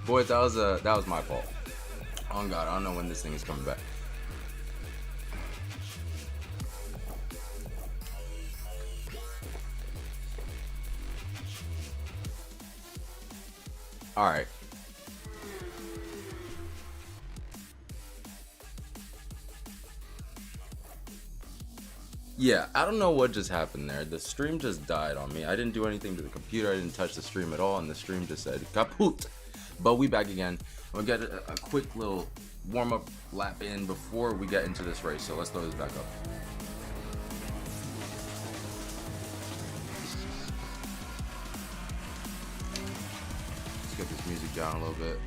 Boys, that was my fault. Oh god, I don't know when this thing is coming back. Alright. Yeah, I don't know what just happened there. The stream just died on me. I didn't do anything to the computer. I didn't touch the stream at all, and the stream just said kaput. But we back again. We'll get a quick little warm-up lap in before we get into this race. So let's throw this back up. Let's get this music down a little bit.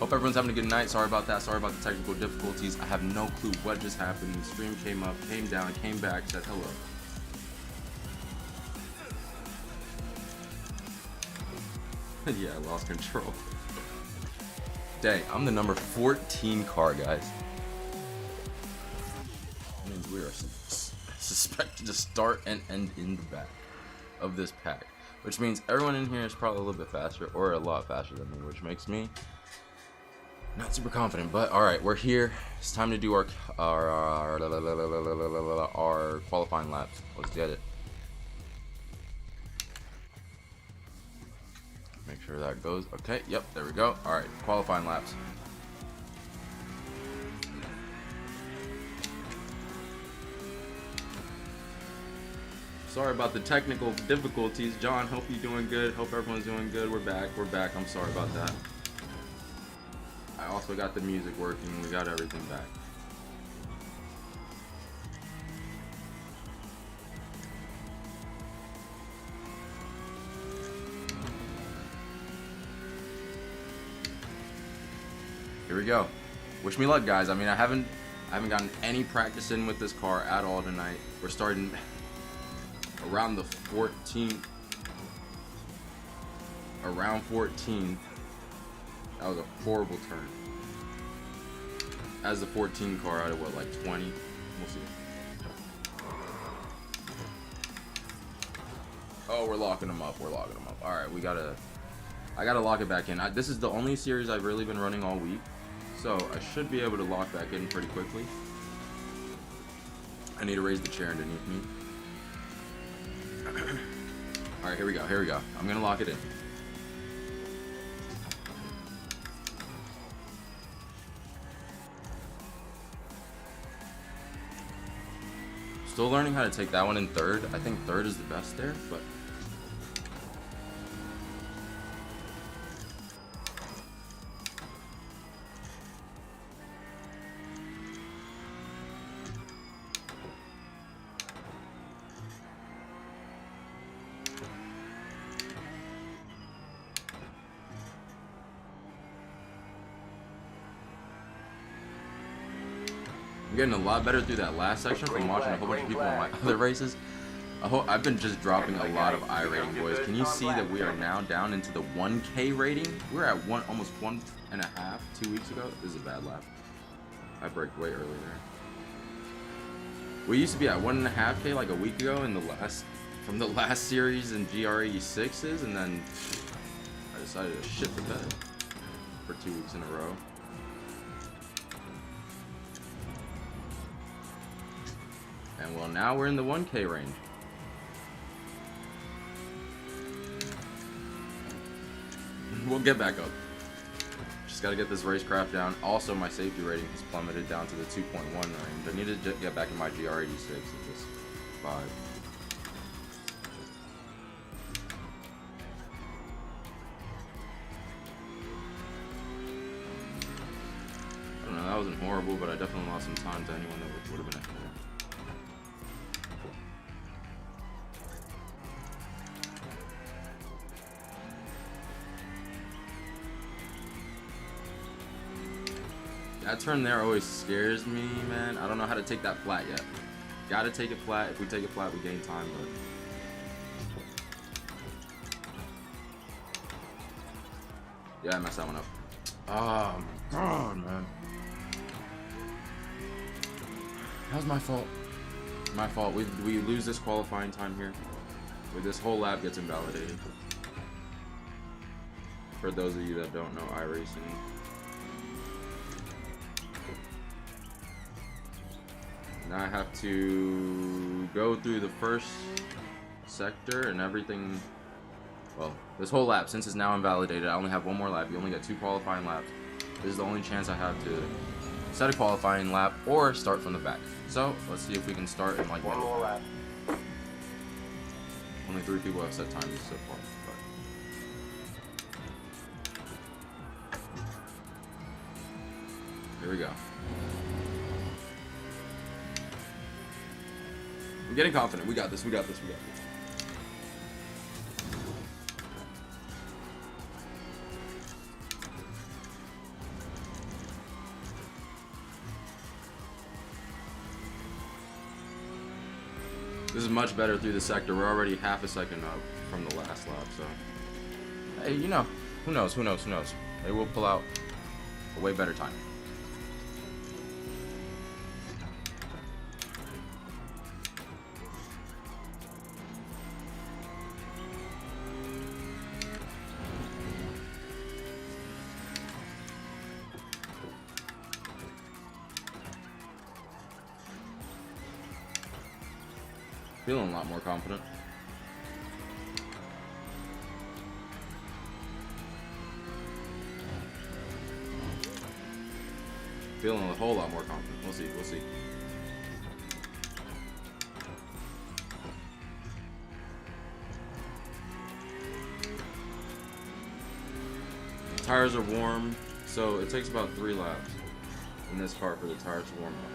Hope everyone's having a good night. Sorry about that. Sorry about the technical difficulties. I have no clue what just happened. The stream came up, came down, came back, said hello. Yeah, I lost control. Dang, I'm the number 14 car, guys. That means we are suspected to start and end in the back of this pack. Which means everyone in here is probably a little bit faster, or a lot faster than me, which makes me not super confident. But alright, we're here. It's time to do our qualifying laps. Let's get it. Make sure that goes. Okay, yep, there we go. Alright, qualifying laps. Sorry about the technical difficulties. John, hope you're doing good. Hope everyone's doing good. We're back. We're back. I'm sorry about that. I also got the music working. We got everything back. Here we go. Wish me luck, guys. I mean, I haven't gotten any practice in with this car at all tonight. We're starting around the 14th. Around 14. That was a horrible turn. As the 14 car out of what, like 20? We'll see. Oh, we're locking them up. We're locking them up. All right, I gotta lock it back in. This is the only series I've really been running all week, so I should be able to lock back in pretty quickly. I need to raise the chair underneath me. All right, here we go. Here we go. I'm gonna lock it in. Still learning how to take that one in third. I think third is the best there, but getting a lot better through that last section from watching a whole bunch of people in my other races. I've been just dropping a lot of I rating, boys. Can you see that we are now down into the 1K rating? We're at almost 1.5 2 weeks ago. This is a bad lap. I braked way early there. We used to be at 1.5K like a week ago in from the last series in GR86s, and then I decided to shit the bed for 2 weeks in a row. And well, now we're in the 1K range. We'll get back up. Just gotta get this racecraft down. Also, my safety rating has plummeted down to the 2.1 range. I need to get back in my GR86 at this 5. I don't know, that wasn't horrible, but I definitely lost some time to anyone that would have been ahead. That turn there always scares me, man. I don't know how to take that flat yet. Gotta take it flat. If we take it flat, we gain time, but yeah, I messed that one up. Oh my god, man. That was my fault. My fault. We lose this qualifying time here. This whole lap gets invalidated. For those of you that don't know iRacing. Now I have to go through the first sector and everything. Well, this whole lap, since it's now invalidated, I only have one more lap. You only get 2 qualifying laps. This is the only chance I have to set a qualifying lap or start from the back. So let's see if we can start in like one more lap. Only 3 people have set times so far. But here we go. I'm getting confident. We got this. We got this. We got this. This is much better through the sector. We're already half a second up from the last lap, so hey, you know, who knows? Who knows? Who knows? Maybe we'll pull out a way better time. Feeling a lot more confident. Feeling a whole lot more confident. We'll see. We'll see. The tires are warm, so it takes about 3 laps in this car for the tires to warm up.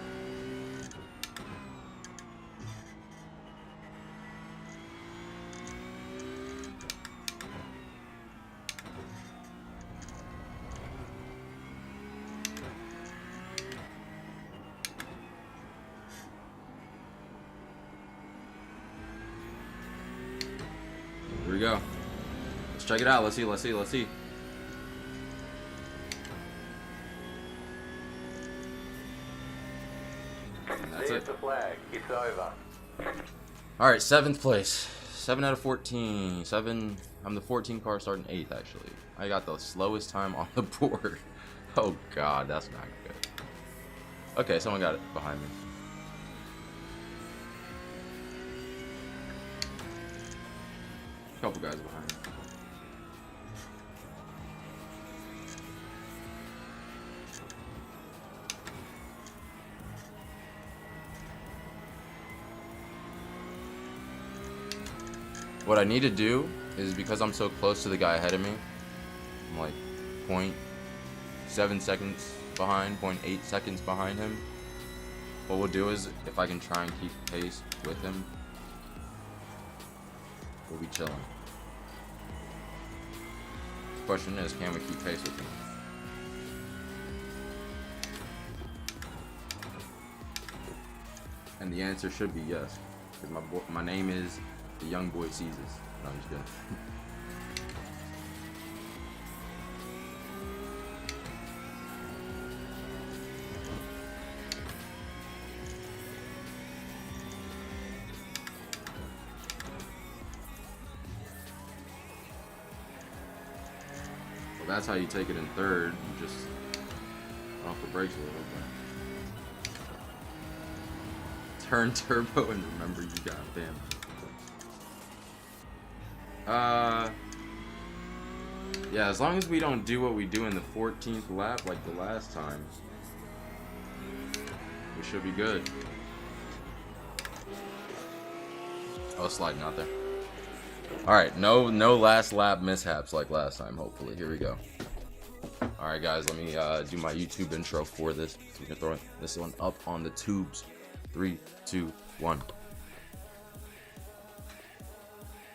Here we go. Let's check it out. Let's see. Let's see. Let's see. And that's it. The flag. It's over. All right, 7th place. 7 out of 14. 7. I'm the 14 car starting 8th actually. I got the slowest time on the board. Oh God, that's not good. Okay, someone got it behind me. Couple guys behind me. What I need to do is, because I'm so close to the guy ahead of me, I'm like 0.7 seconds behind, 0.8 seconds behind him. What we'll do is, if I can try and keep pace with him, we'll be chilling. The question is, can we keep pace with him? And the answer should be yes, because my name is the young boy Deceezed. No, I'm just kidding. Well, that's how you take it in 3rd. You just off the brakes a little bit. Turn turbo and remember you got bam. Yeah, as long as we don't do what we do in the 14th lap like the last time, we should be good. Oh, sliding out there. Alright, no last lap mishaps like last time, hopefully. Here we go. Alright guys, let me do my YouTube intro for this. We're gonna throw this one up on the tubes. 3, 2, 1.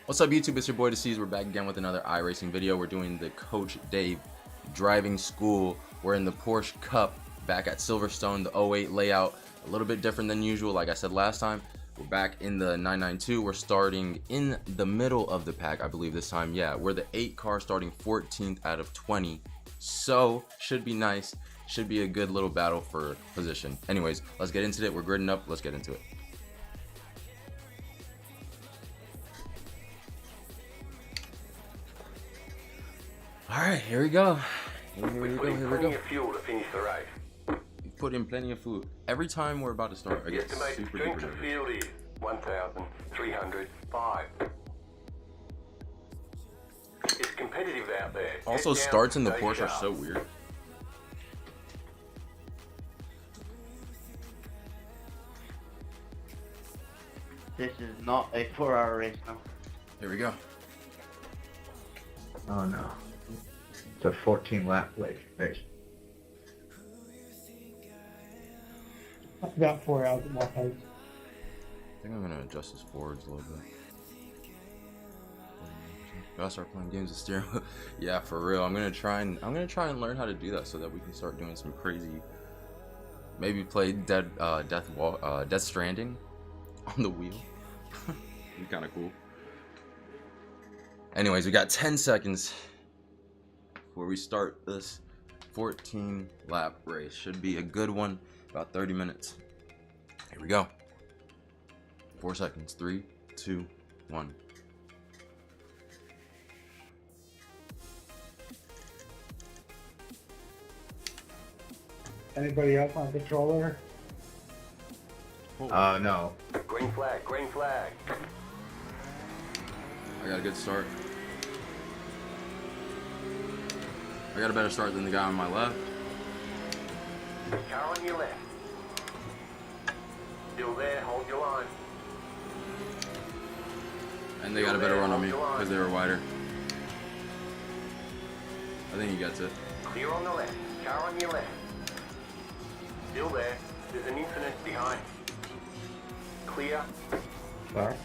What's up YouTube, it's your boy Deceezed. We're back again with another iRacing video. We're doing the Coach Dave driving school. We're in the Porsche Cup back at Silverstone, the 08 layout. A little bit different than usual, like I said last time. We're back in the 992. We're starting in the middle of the pack, I believe this time. Yeah, we're the 8 car starting 14th out of 20. So, should be nice. Should be a good little battle for position. Anyways, let's get into it. We're gridding up. Let's get into it. Alright, here we go. Here we go. Plenty of fuel to finish the race. Put in plenty of food. Every time we're about to start, I The get estimated super strength duper of nervous. field is 1,305. It's competitive out there. Also, Head down, starts in the stay Porsche are sharp. so weird. This is not a 4-hour race now. Here we go. Oh no. It's a 14 lap race. About 4 hours at my pace. I think I'm gonna adjust his forwards a little bit. Gotta start playing games with steering wheel. Yeah, for real. I'm gonna try and learn how to do that so that we can start doing some crazy. Maybe play Death Stranding on the wheel. Be kind of cool. Anyways, we got 10 seconds before we start this 14 lap race. Should be a good one. About 30 minutes. Here we go. 4 seconds. 3, 2, 1. Anybody else on a controller? No. Green flag, green flag. I got a good start. I got a better start than the guy on my left. Car on your left. Still there, hold your line. And they got a better run on me because they were wider. I think he gets it. Clear on the left, car on your left. Still there, there's an infinite behind. Clear. Sorry.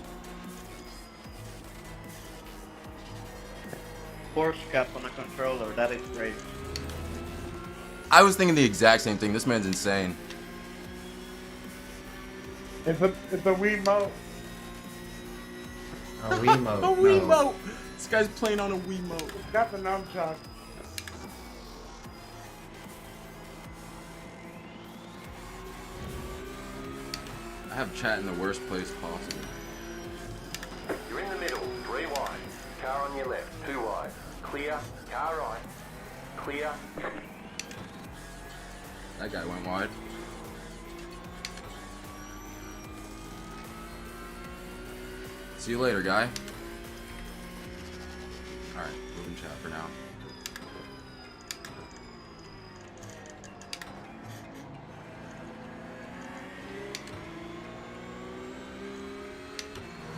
Force cap on a controller, that is great. I was thinking the exact same thing. This man's insane. It's a Wiimote. A Wiimote. A Wiimote! This guy's playing on a Wiimote. It's got the nunchuck. I have chat in the worst place possible. You're in the middle, 3 wide. Car on your left, 2 wide. Clear, car right. Clear. That guy went wide. See you later, guy. Alright, moving chat for now.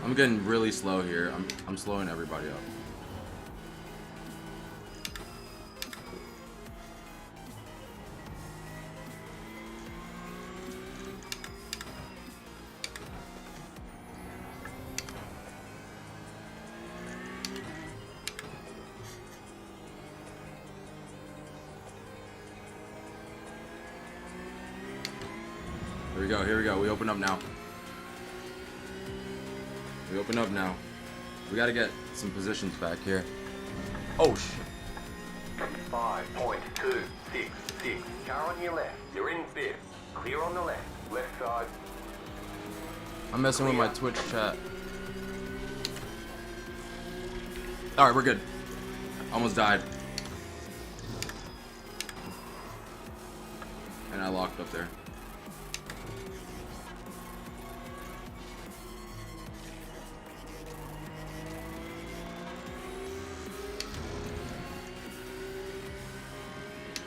I'm getting really slow here. I'm slowing everybody up. Here we go. We open up now. We open up now. We gotta get some positions back here. Oh shit. 5.266. Car on your left. You're in 5th. Clear on the left. Left side. I'm messing with my Twitch chat. Alright, we're good. Almost died. And I locked up there.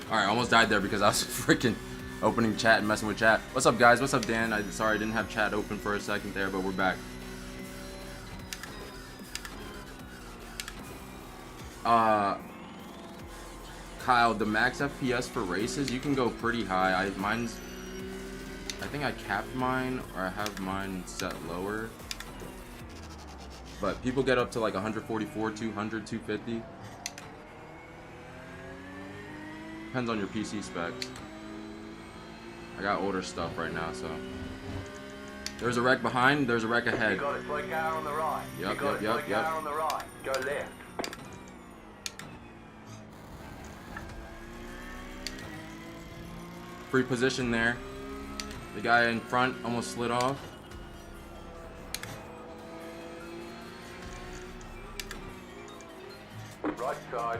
Alright, almost died there because I was freaking opening chat and messing with chat. What's up, guys? What's up, Dan? Sorry I didn't have chat open for a second there, but we're back. Kyle, the max FPS for races, you can go pretty high. I think I capped mine, or I have mine set lower. But people get up to like 144, 200, 250. Depends on your PC specs. I got older stuff right now, so. There's a wreck behind, there's a wreck ahead. You got a slow car on the right. Yep, you got a slow yep. car on the right. Go left. Free position there. The guy in front almost slid off. Right side.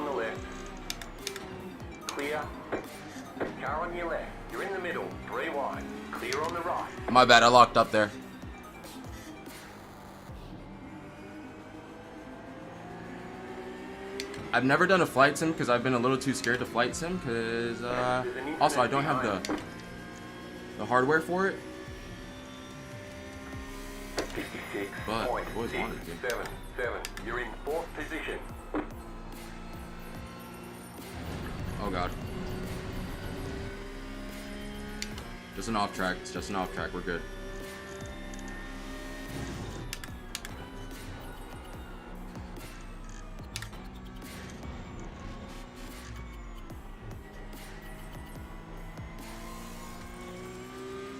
the left. Clear. Car on your left. You're in the middle. 3 wide. Clear on the right. My bad, I locked up there. I've never done a flight sim because I've been a little too scared to flight sim because also I don't have the hardware for it. 56. But I've always wanted to. 7. You're in 4th position. Oh god. Just an off track. It's just an off track. We're good.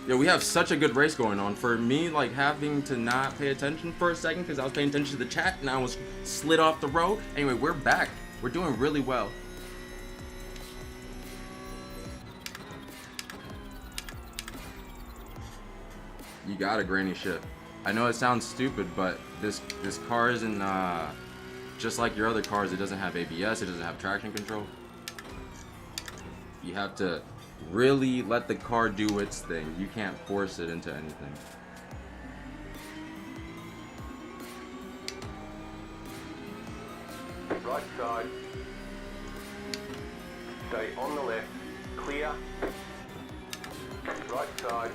Yeah, we have such a good race going on. For me, like, having to not pay attention for a second because I was paying attention to the chat and I was slid off the road. Anyway, we're back. We're doing really well. You got a granny ship. I know it sounds stupid, but this car isn't just like your other cars. It doesn't have ABS. It doesn't have traction control. You have to really let the car do its thing. You can't force it into anything. Right side. Stay on the left. Clear. Right side.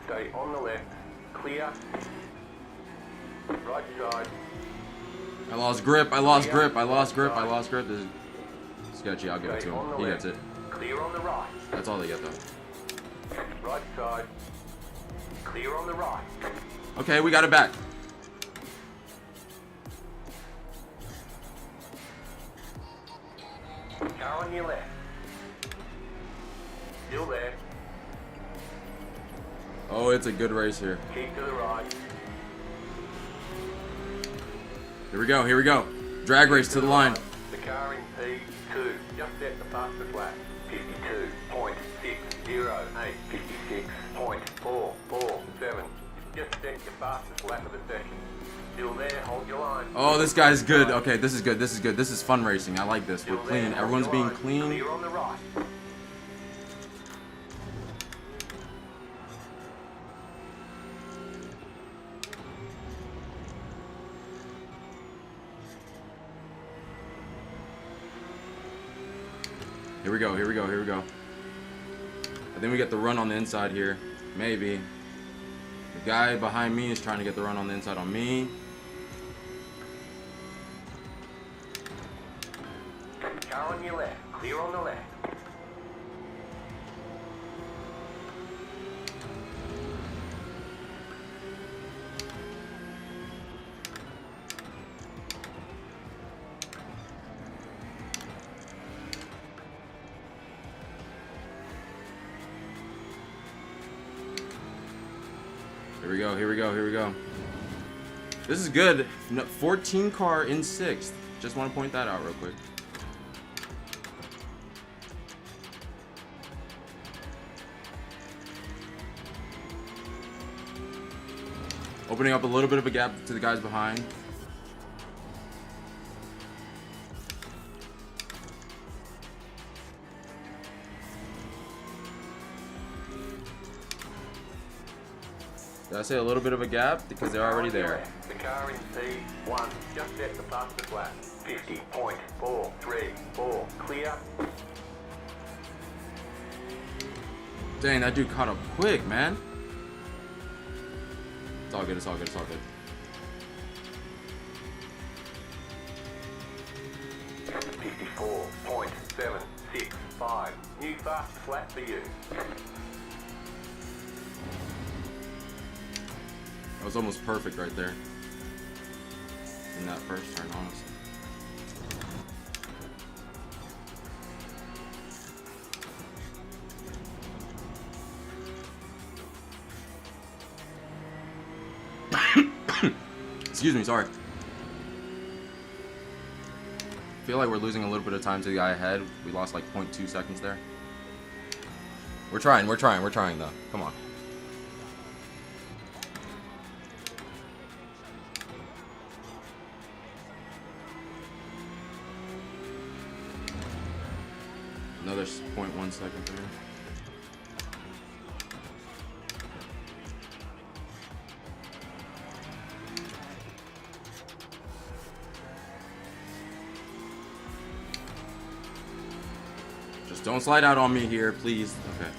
Stay on the left. Clear. Right side. I lost grip. I lost grip. I lost grip. I lost grip. This is sketchy. I'll give it to him. He gets it. Clear on the right. That's all they get though. Right side. Clear on the right. Okay, we got it back. Car on your left. Still there. Oh, it's a good race here. Keep to the right. Here we go. Here we go. Drag race to the line. The car in P2. Just set the fastest lap. 52.608. 56.447. Just set your fastest lap of the session. Still there. Hold your line. Oh, this guy's good. Okay, this is good. This is good. This is fun racing. I like this. We're Still clean. there, Everyone's hold your being line. clean. Clear on the right. Here we go. Here we go. Here we go. I think we get the run on the inside here. Maybe. The guy behind me is trying to get the run on the inside on me. Car on your left. Clear on the left. Here we go. Here we go. Here we go. This is good. 14 car in 6th. Just want to point that out real quick. Opening up a little bit of a gap to the guys behind. Did I say a little bit of a gap? Because they're already there. The car in P1. Just set the fastest lap. 50.434. Clear. Dang, that dude caught up quick, man. It's all good. It's all good. It's all good. 54.765. New fastest lap for you. That was almost perfect right there. In that first turn, honestly. Excuse me, sorry. I feel like we're losing a little bit of time to the guy ahead. We lost like 0.2 seconds there. We're trying though. Come on. Another 0.1 second there. Just don't slide out on me here, please. Okay.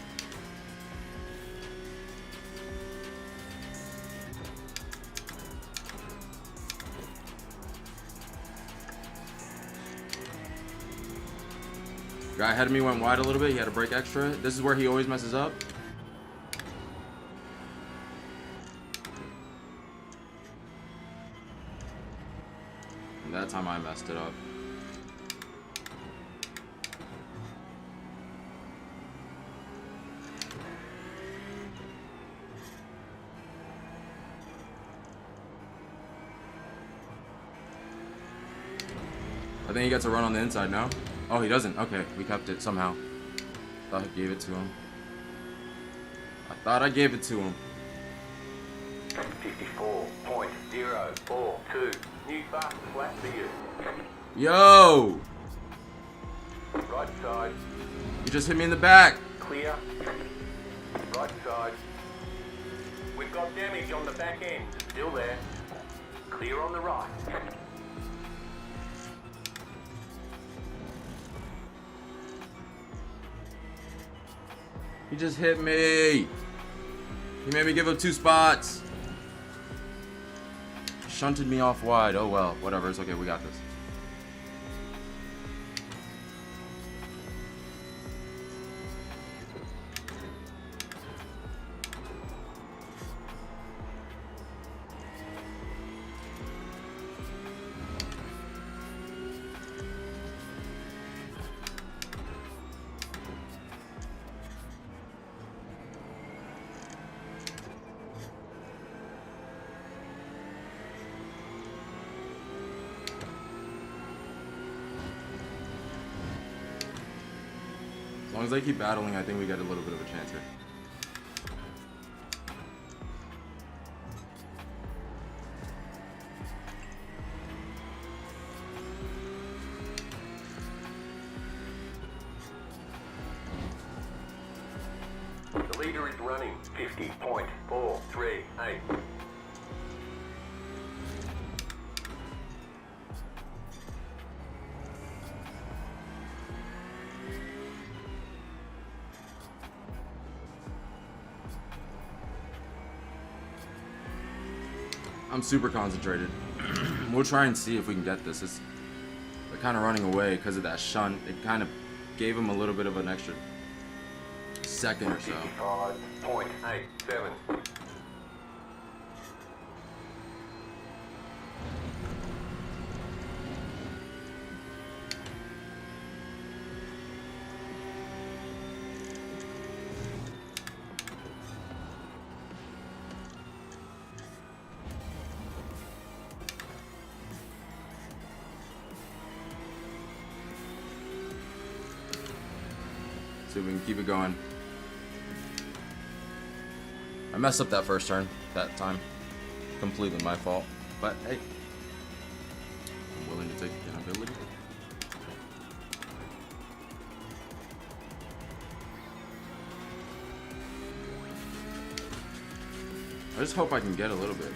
Guy ahead of me went wide a little bit. He had to brake extra. This is where he always messes up. And that time I messed it up. I think he gets a run on the inside now. Oh, he doesn't. Okay, we kept it somehow. Thought I gave it to him. I thought I gave it to him. 54.042. New fast flat for you. Yo! Right side. You just hit me in the back. Clear. Right side. We've got damage on the back end. Still there. Clear on the right. He just hit me. He made me give up 2 spots. Shunted me off wide. Oh well, whatever. It's okay. We got this. As long as they keep battling, I think we got a little bit of a chance here. The leader is running 50.438. I'm super concentrated. We'll try and see if we can get this. They're kind of running away because of that shunt. It kind of gave him a little bit of an extra second or so. 55.87. See if we can keep it going. I messed up that first turn that time. Completely my fault. But hey, I'm willing to take accountability. I just hope I can get a little bit.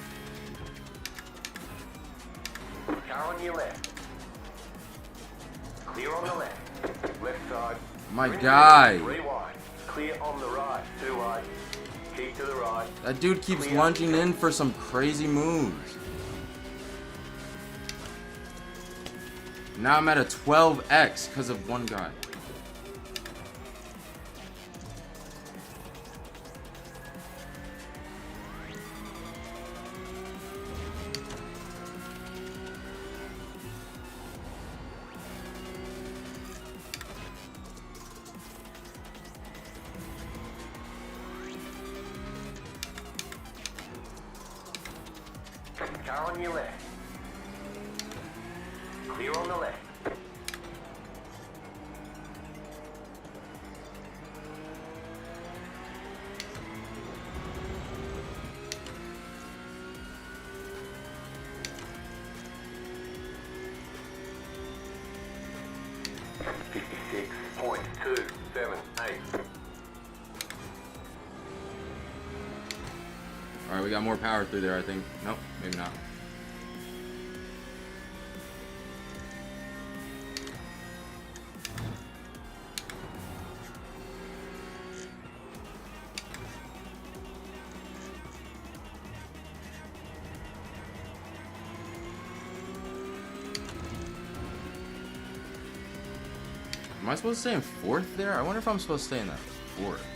Car on your left. Clear on the left. Left side. My Brink guy. 3 wide. Clear on the right. 2 wide. Keep to the right. That dude keeps lunging in for some crazy moves. Now I'm at a 12x because of one guy. Car on your left. Clear on the left. 56.278. Alright, we got more power through there, I think. Nope, maybe not. Am I supposed to stay in fourth there? I wonder if I'm supposed to stay in that fourth.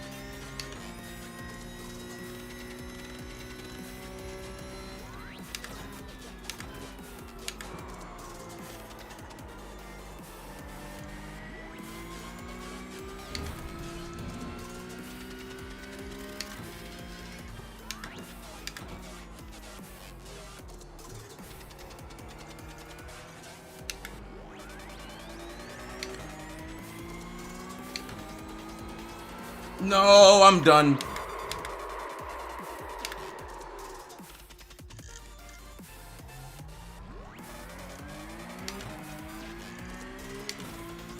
No, I'm done.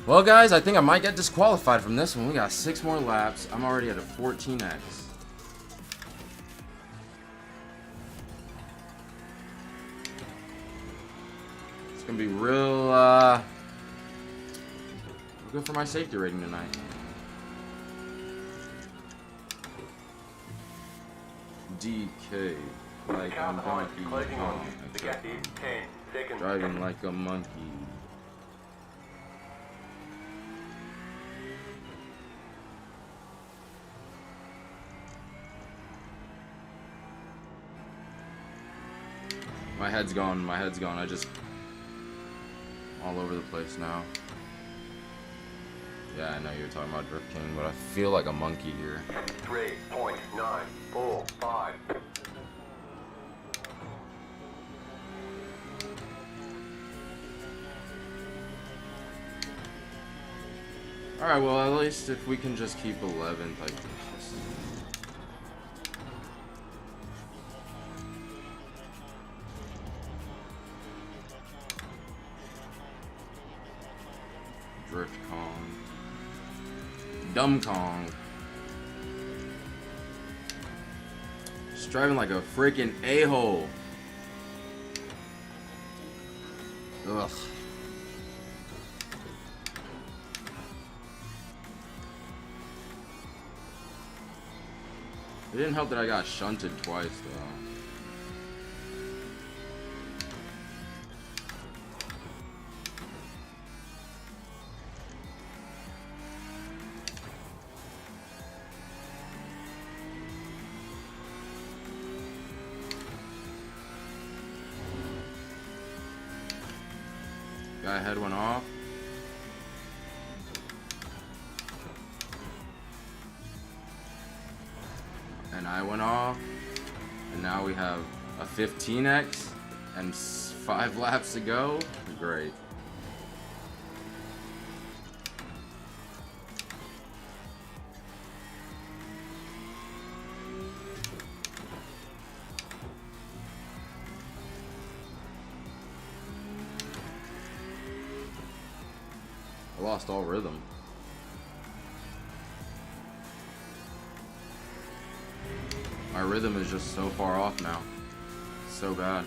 Well, guys, I think I might get disqualified from this one. We got 6 more laps. I'm already at a 14x. It's gonna be real good for my safety rating tonight. DK, like a monkey, Closing on you. The gap is 10 seconds. driving like a monkey. My head's gone, my head's gone. I just all over the place now. Yeah, I know you're talking about Drift King, but I feel like a monkey here. 3.945. Alright, well, at least if we can just keep 11th, like this. Drift Kong. Dumb Kong. Just driving like a freaking a-hole. Ugh. It didn't help that I got shunted twice, though. Guy head went off. And I went off. And now we have a 15x and 5 laps to go. Great. I lost all rhythm. My rhythm is just so far off now. So bad.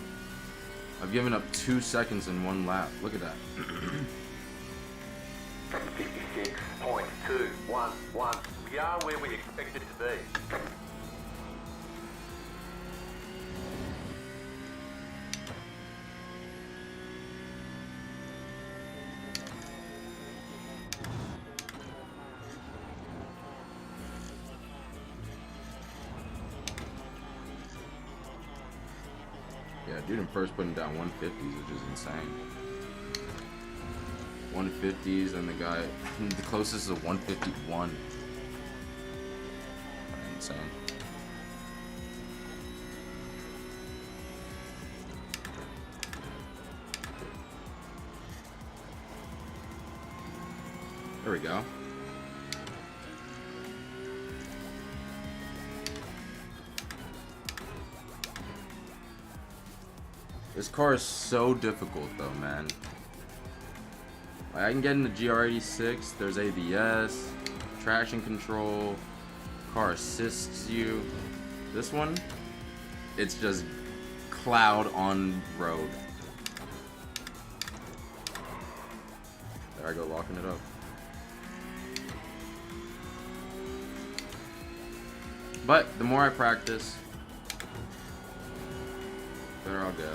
I've given up 2 seconds in 1 lap. Look at that. 56.211. We are where we expected to be. Yeah, dude, I'm first putting down 150s, which is insane. 150s, and the guy, the closest is a 151. Insane. There we go. This car is so difficult though, man. I can get in the GR86. There's ABS, traction control, car assists you. This one, it's just cloud on road. There I go, locking it up. But the more I practice, the better I'll get.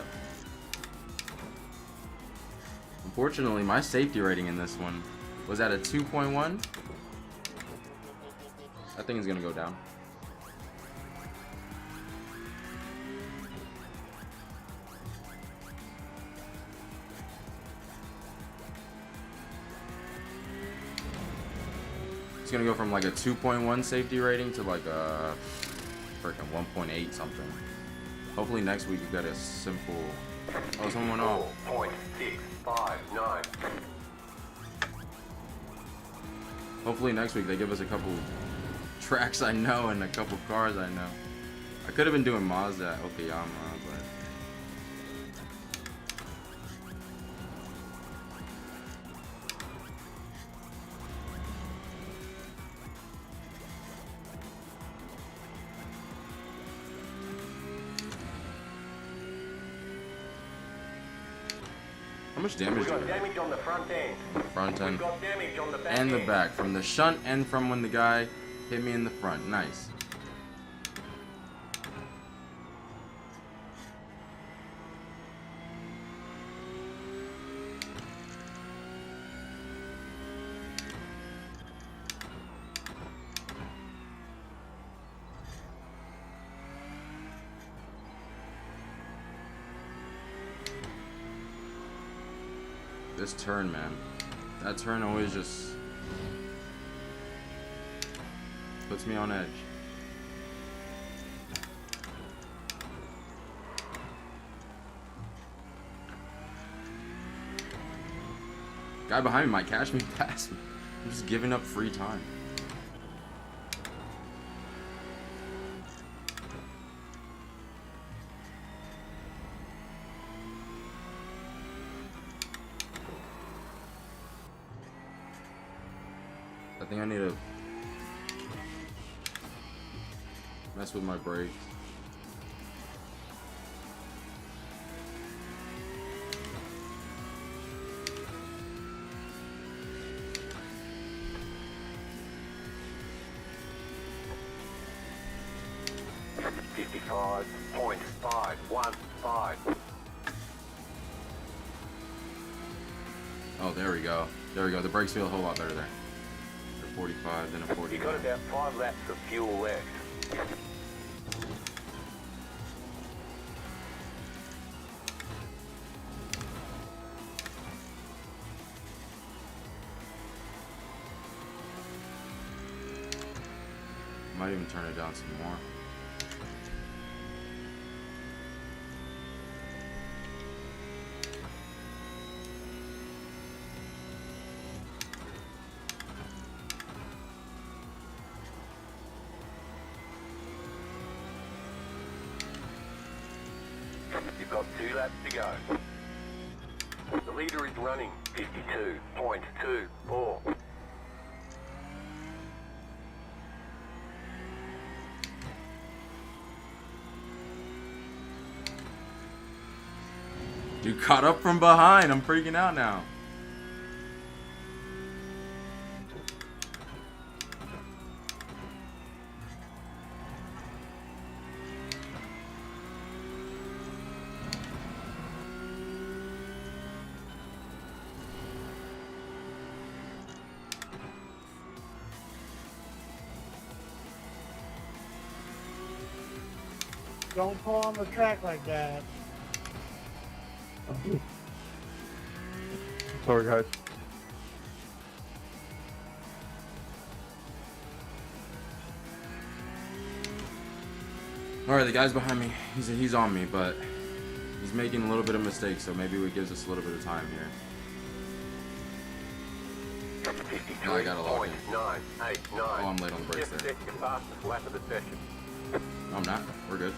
Unfortunately, my safety rating in this one was at a 2.1. I think it's gonna go down. It's gonna go from like a 2.1 safety rating to like a freaking 1.8 something. Hopefully next week we got a simple. Oh, someone went off. 4.659. Hopefully next week they give us a couple tracks I know and a couple cars I know. I could have been doing Mazda at Okayama, but how much damage We've do got I damage on the front end. front end We've got damage on the back and the end. back, from the shunt and from when the guy hit me in the front. Nice. This turn, man. That turn always just puts me on edge. Guy behind me might catch me past me. I'm just giving up free time. I think I need to mess with my brakes. $55.515. Oh, there we go. There we go. The brakes feel a whole lot better there. 45, then a You've 49. got about 5 laps of fuel left. Might even turn it down some more. You've got 2 laps to go. The leader is running 52.24. You caught up from behind. I'm freaking out now. Don't pull on the track like that. Sorry, guys. All right, the guy's behind me. He's on me, but he's making a little bit of mistakes, so maybe it gives us a little bit of time here. No, I gotta lock in. 53.989. Oh, I'm late on the brakes Just there. set your fastest lap of the session. No, I'm not. We're good.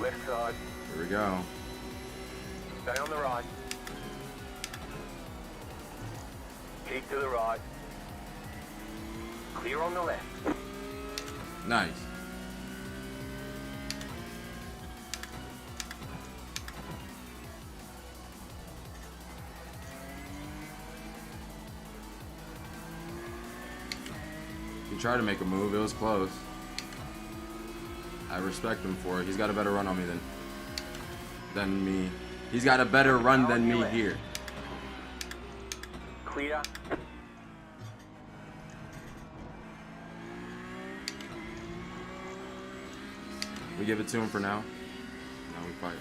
Left side. Here we go. Stay on the right. Keep to the right. Clear on the left. Nice. He tried to make a move. It was close. I respect him for it. He's got a better run on me than me. He's got a better run than me here. Clear. We give it to him for now. Now we fight.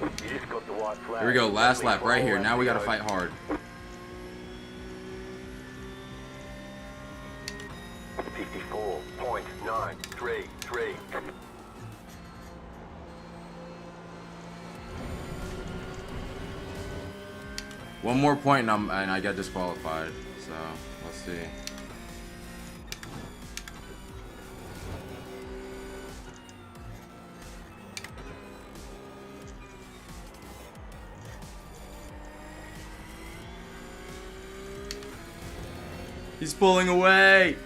You just got the white flag. Here we go, last lap right here. Now we gotta fight hard. 54.933. One more point and I get disqualified. So let's see. He's pulling away.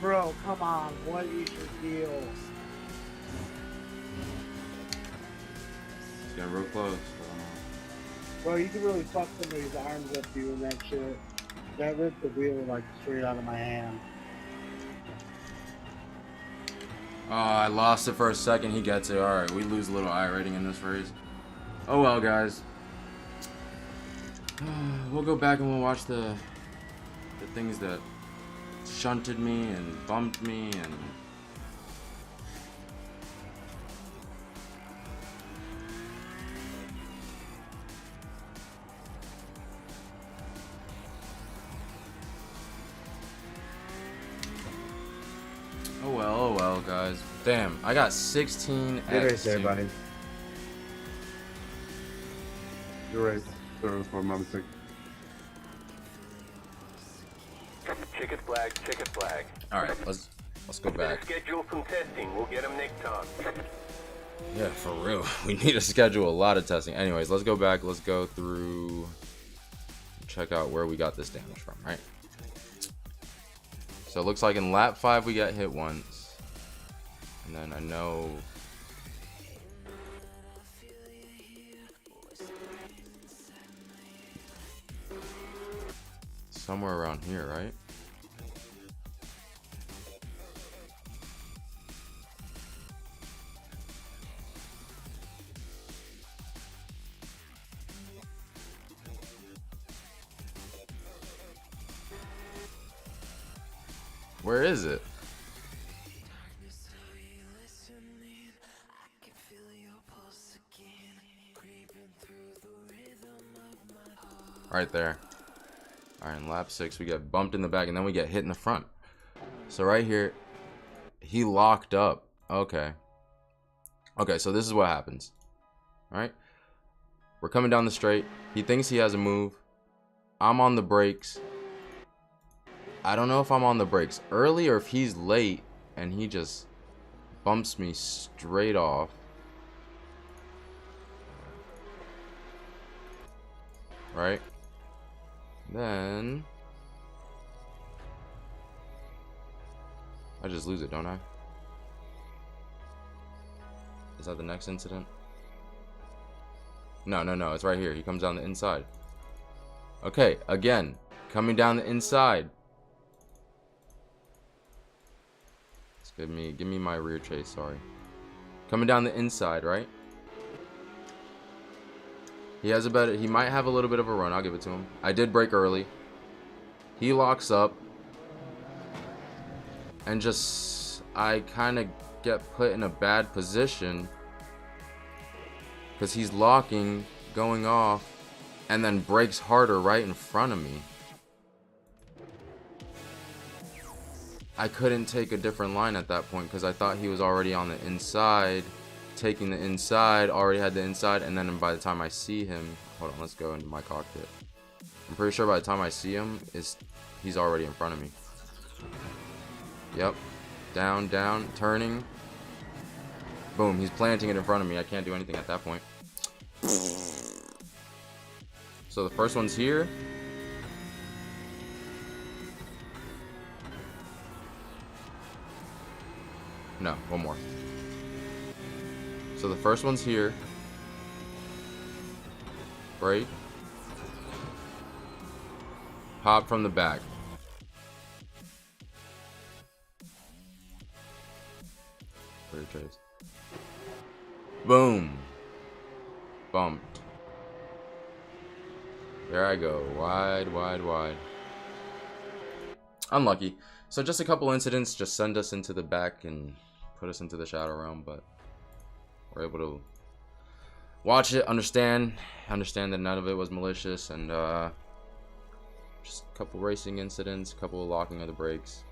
Bro, come on. What is your deal? He's getting real close. Bro, you can really fuck somebody's arms up doing that shit. That ripped the wheel like straight out of my hand. Oh, I lost it for a second. He gets it. Alright, we lose a little I rating in this race. Oh well, guys. We'll go back and we'll watch the things that shunted me and bumped me and oh well, guys. Damn, I got 16 Good race X. there, buddy. You're right. Sorry for my mistake. Checkered flag, checkered flag. Alright, let's go back. Schedule some testing. We'll get them next time. Yeah, for real. We need to schedule a lot of testing. Anyways, let's go back. Let's go through. Check out where we got this damage from, right? So it looks like in lap 5 we got hit once. And then I know. Somewhere around here, right? Where is it? Right there. Alright, in lap 6 we get bumped in the back and then we get hit in the front. So right here, he locked up. Okay. Okay, so this is what happens. Alright. We're coming down the straight. He thinks he has a move. I'm on the brakes. I don't know if I'm on the brakes early or if he's late and he just bumps me straight off. Right? Then I just lose it, don't I? Is that the next incident? No, it's right here. He comes down the inside. Okay, again, coming down the inside. Let's give me my rear chase, sorry. Coming down the inside, right? He might have a little bit of a run, I'll give it to him. I did brake early. He locks up. And just, I kind of get put in a bad position. Because he's locking, going off, and then brakes harder right in front of me. I couldn't take a different line at that point because I thought he was already on the inside, taking the inside, already had the inside, and then by the time I see him, hold on, let's go into my cockpit. I'm pretty sure by the time I see him, he's already in front of me. Yep, down, down, turning. Boom, he's planting it in front of me. I can't do anything at that point. So the first one's here. No, one more. So the first one's here. Brake. Pop from the back. Rear chase. Boom. Bumped. There I go. Wide, wide, wide. Unlucky. So just a couple incidents just send us into the back and put us into the shadow realm, but we're able to watch it, understand that none of it was malicious, and just a couple racing incidents, a couple of locking of the brakes.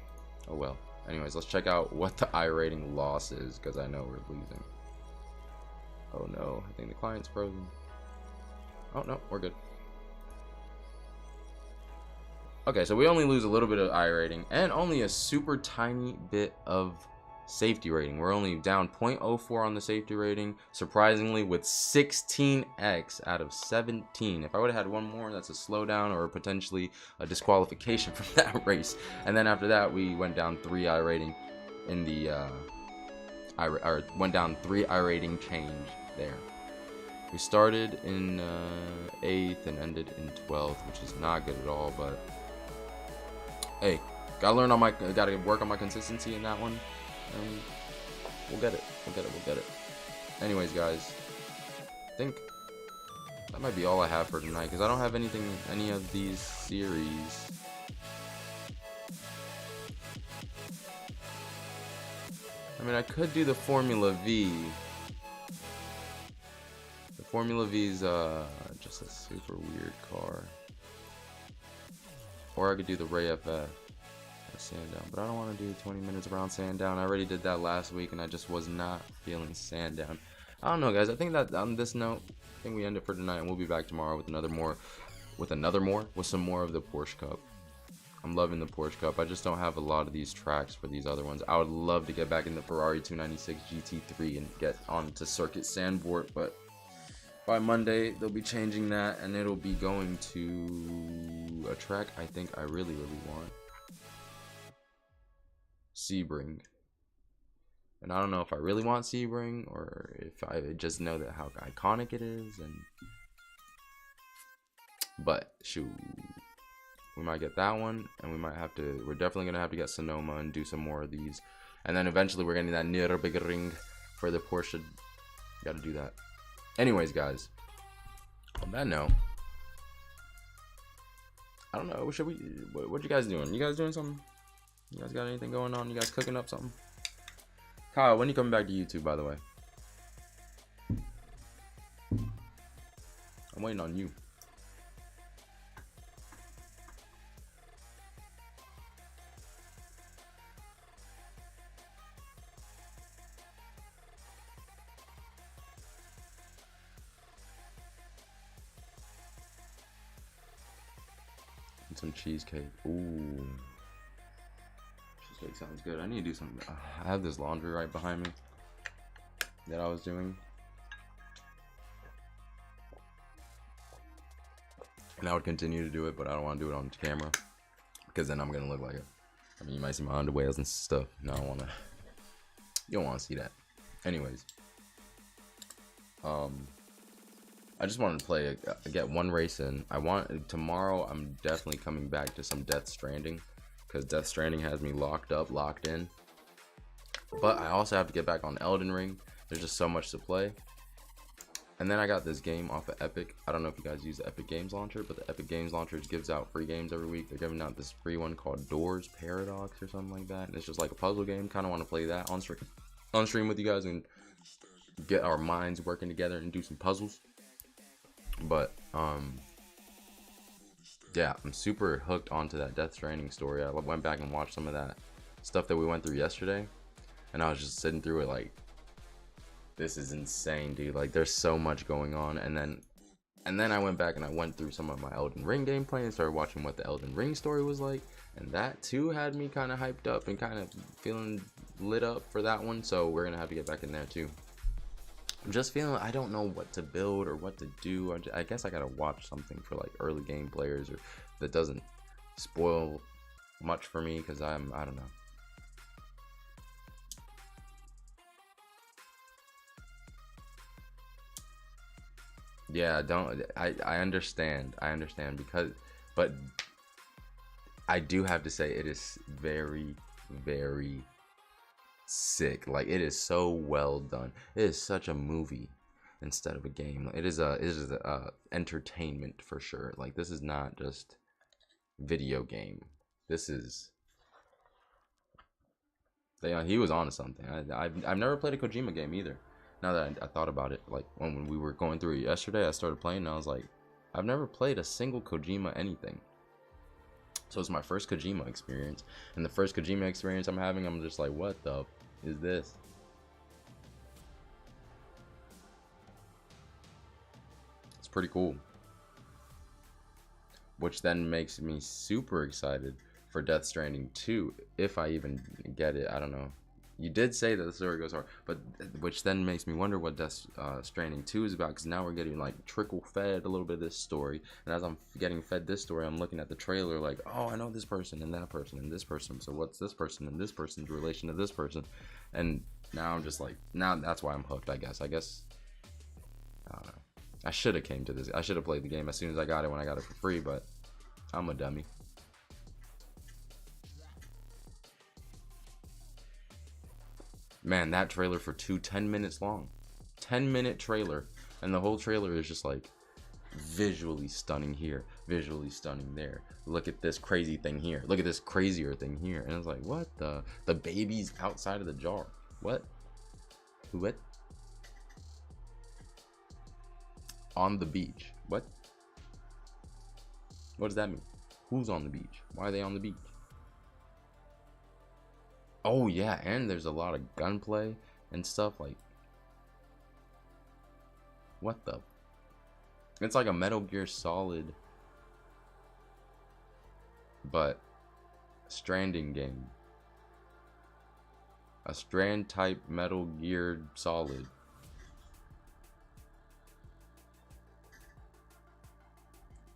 Oh well. Anyways, let's check out what the I rating loss is, because I know we're losing. Oh no, I think the client's frozen. Oh no, we're good. Okay, so we only lose a little bit of I rating and only a super tiny bit of safety rating. We're only down 0.04 on the safety rating, surprisingly, with 16x out of 17. If I would have had one more, that's a slowdown or potentially a disqualification from that race. And then after that, we went down 3 I rating in the went down 3 I rating change there. We started in 8th and ended in 12th, which is not good at all, but hey, gotta work on my consistency in that one, and we'll get it. Anyways, guys, I think that might be all I have for tonight, because I don't have any of these series. I mean, I could do the Formula V. The Formula V is just a super weird car. Or I could do the Ray FF at Sandown, but I don't want to do 20 minutes around Sandown. I already did that last week, and I just was not feeling Sandown. I don't know, guys. I think that on this note, I think we end it for tonight, and we'll be back tomorrow with some more of the Porsche Cup. I'm loving the Porsche Cup. I just don't have a lot of these tracks for these other ones. I would love to get back in the Ferrari 296 GT3 and get onto Circuit Sandboard, but by Monday, they'll be changing that, and it'll be going to a track I think I really, really want. Sebring. And I don't know if I really want Sebring, or if I just know that how iconic it is, but shoot. We might get that one, and we're definitely going to have to get Sonoma and do some more of these. And then eventually we're getting that Nürburgring for the Porsche. Got to do that. Anyways, guys, on that note, I don't know, what you guys doing? You guys doing something? You guys got anything going on? You guys cooking up something? Kyle, when you coming back to YouTube, by the way? I'm waiting on you. Some cheesecake. Ooh, cheesecake sounds good. I need to do some. I have this laundry right behind me that I was doing, and I would continue to do it, but I don't want to do it on camera because then I'm gonna look like it. I mean, you might see my underwears and stuff. No, I don't want to. You don't want to see that. Anyways, I I just wanted to play, get one race in. Tomorrow I'm definitely coming back to some Death Stranding, because Death Stranding has me locked in. But I also have to get back on Elden Ring. There's just so much to play. And then I got this game off of Epic. I don't know if you guys use the Epic Games Launcher, but the Epic Games Launcher gives out free games every week. They're giving out this free one called Doors Paradox or something like that. And it's just like a puzzle game. Kind of want to play that on stream with you guys and get our minds working together and do some puzzles. But yeah, I'm super hooked onto that Death Stranding story. I went back and watched some of that stuff that we went through yesterday, and I was just sitting through it like, this is insane, dude. Like, there's so much going on. And then I went back and I went through some of my Elden Ring gameplay and started watching what the Elden Ring story was like, and that too had me kind of hyped up and kind of feeling lit up for that one. So we're gonna have to get back in there too. I'm just feeling, I don't know what to build or what to do. I guess I gotta watch something for like early game players, or that doesn't spoil much for me, because I don't know. Yeah, I understand but I do have to say it is very, very sick. Like, it is so well done. It is such a movie instead of a game. It is a entertainment for sure. Like, this is not just video game. This is, yeah, he was on to something. I've never played a Koijima game either. Now that I thought about it, like when we were going through it yesterday, I started playing and I was like, I've never played a single Koijima anything. So it's my first Koijima experience, and the first Koijima experience I'm having, I'm just like, what the is this? It's pretty cool. Which then makes me super excited for Death Stranding 2, if I even get it. I don't know. You did say that the story goes hard, but which then makes me wonder what Death Stranding 2 is about, because now we're getting like trickle fed a little bit of this story, and as I'm getting fed this story, I'm looking at the trailer like, oh, I know this person and that person and this person, so what's this person and this person's relation to this person? And now I'm just like, now that's why I'm hooked, I guess. I don't know. I should have came to this. I should have played the game as soon as I got it, when I got it for free, but I'm a dummy. Man, that trailer for 10 minutes long. 10-minute trailer. And the whole trailer is just like, visually stunning here, visually stunning there. Look at this crazy thing here. Look at this crazier thing here. And it's like, what the baby's outside of the jar. What? What? On the beach. What? What does that mean? Who's on the beach? Why are they on the beach? Oh yeah, and there's a lot of gunplay and stuff. Like, what the? It's like a Metal Gear Solid, but Stranding game. A Strand type Metal Gear Solid.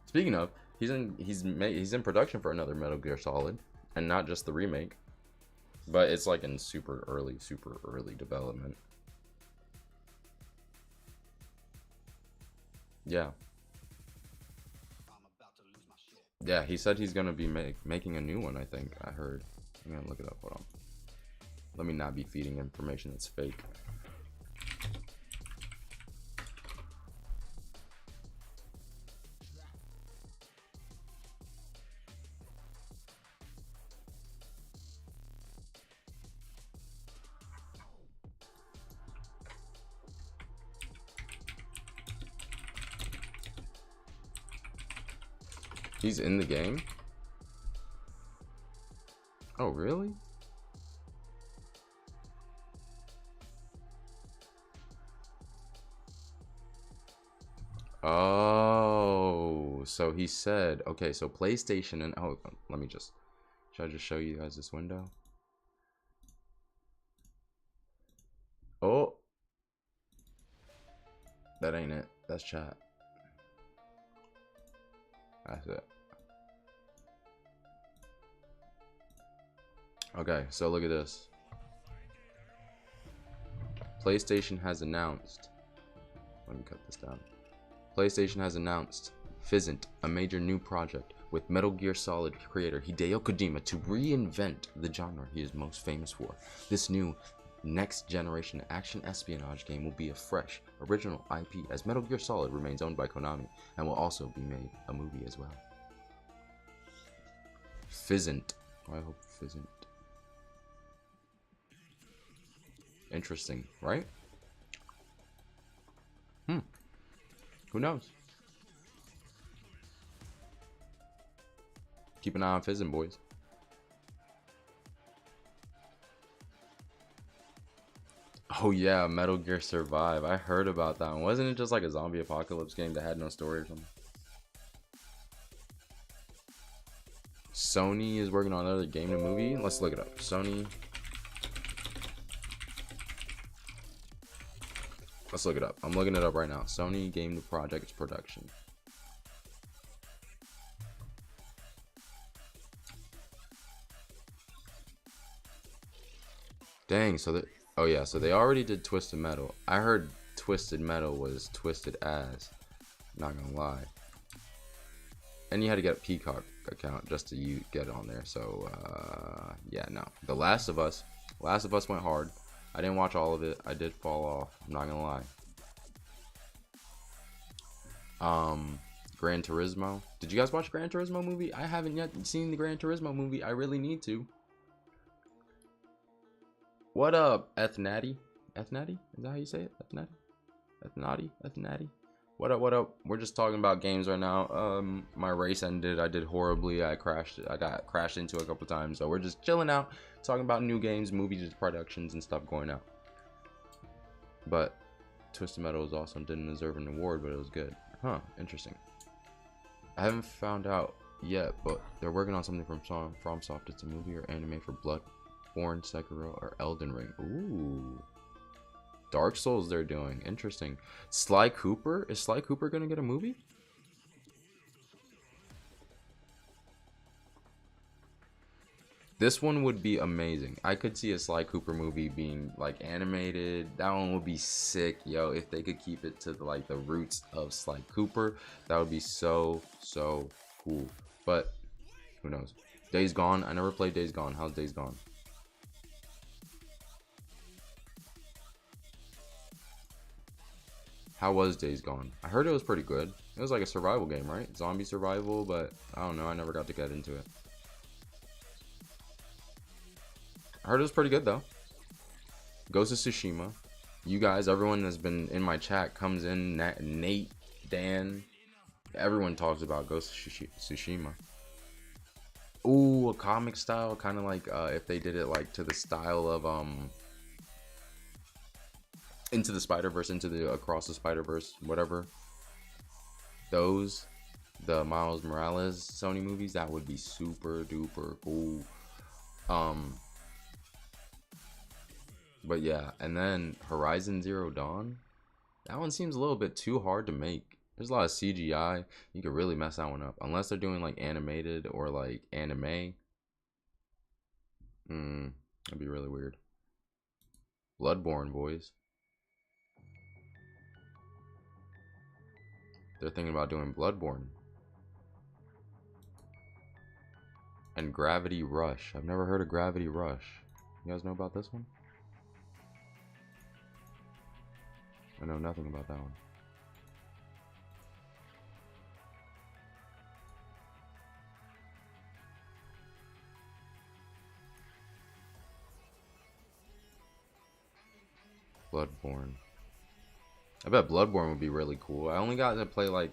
Speaking of, he's in production for another Metal Gear Solid, and not just the remake. But it's like in super early development. Yeah. Yeah, he said he's gonna be making a new one, I think. I heard. I'm gonna look it up. Hold on. Let me not be feeding information that's fake. He's in the game? Oh, really? Oh, so he said, okay, so PlayStation and, oh, let me just, should I just show you guys this window? Oh, that ain't it. That's chat. That's it. Okay, so look at this. PlayStation has announced. Let me cut this down. PlayStation has announced Physint, a major new project with Metal Gear Solid creator Hideo Kojima to reinvent the genre he is most famous for. This new next-generation action espionage game will be a fresh, original IP, as Metal Gear Solid remains owned by Konami and will also be made a movie as well. Physint. I hope Physint. Interesting, right? Who knows? Keep an eye on Physint, boys. Oh yeah, Metal Gear Survive. I heard about that one. Wasn't it just like a zombie apocalypse game that had no story or something? Sony is working on another game to movie. Let's look it up. Sony. Let's look it up. I'm looking it up right now. Sony game to project production. Dang, so oh yeah, so they already did Twisted Metal. I heard Twisted Metal was twisted as. Not gonna lie. And you had to get a Peacock account just to get on there. So yeah, no. The Last of Us went hard. I didn't watch all of it. I did fall off. I'm not gonna lie. Gran Turismo. Did you guys watch Gran Turismo movie? I haven't yet seen the Gran Turismo movie. I really need to. What up, Ethnatty? Ethnatty? Is that how you say it? Ethnatty? Ethnatty? Ethnatty? What up, what up? We're just talking about games right now. My race ended. I did horribly. I got crashed into a couple times. So we're just chilling out, talking about new games, movies, productions, and stuff going out. But Twisted Metal was awesome. Didn't deserve an award, but it was good. Huh, interesting. I haven't found out yet, but they're working on something from FromSoft. It's a movie or anime for Bloodborne, Sekiro, or Elden Ring. Ooh. Dark Souls they're doing. Interesting. Sly Cooper? Is Sly Cooper gonna get a movie? This one would be amazing. I could see a Sly Cooper movie being like animated. That one would be sick, yo. If they could keep it to like the roots of Sly Cooper, that would be so cool. But who knows? Days Gone. I never played Days Gone. How's Days Gone? How was Days Gone? I heard it was pretty good. It was like a survival game, right? Zombie survival, but I don't know. I never got to get into it. I heard it was pretty good though. Ghost of Tsushima. You guys, everyone that's been in my chat comes in. Nate, Dan, everyone talks about Ghost of Tsushima. Ooh, a comic style, kind of like if they did it like to the style of Into the Spider-Verse, Across the Spider-Verse, whatever. Those, the Miles Morales Sony movies, that would be super duper cool. But yeah, and then Horizon Zero Dawn. That one seems a little bit too hard to make. There's a lot of CGI. You could really mess that one up. Unless they're doing like animated or like anime. That'd be really weird. Bloodborne, boys. They're thinking about doing Bloodborne. And Gravity Rush. I've never heard of Gravity Rush. You guys know about this one? I know nothing about that one. Bloodborne. I bet Bloodborne would be really cool. I only got to play like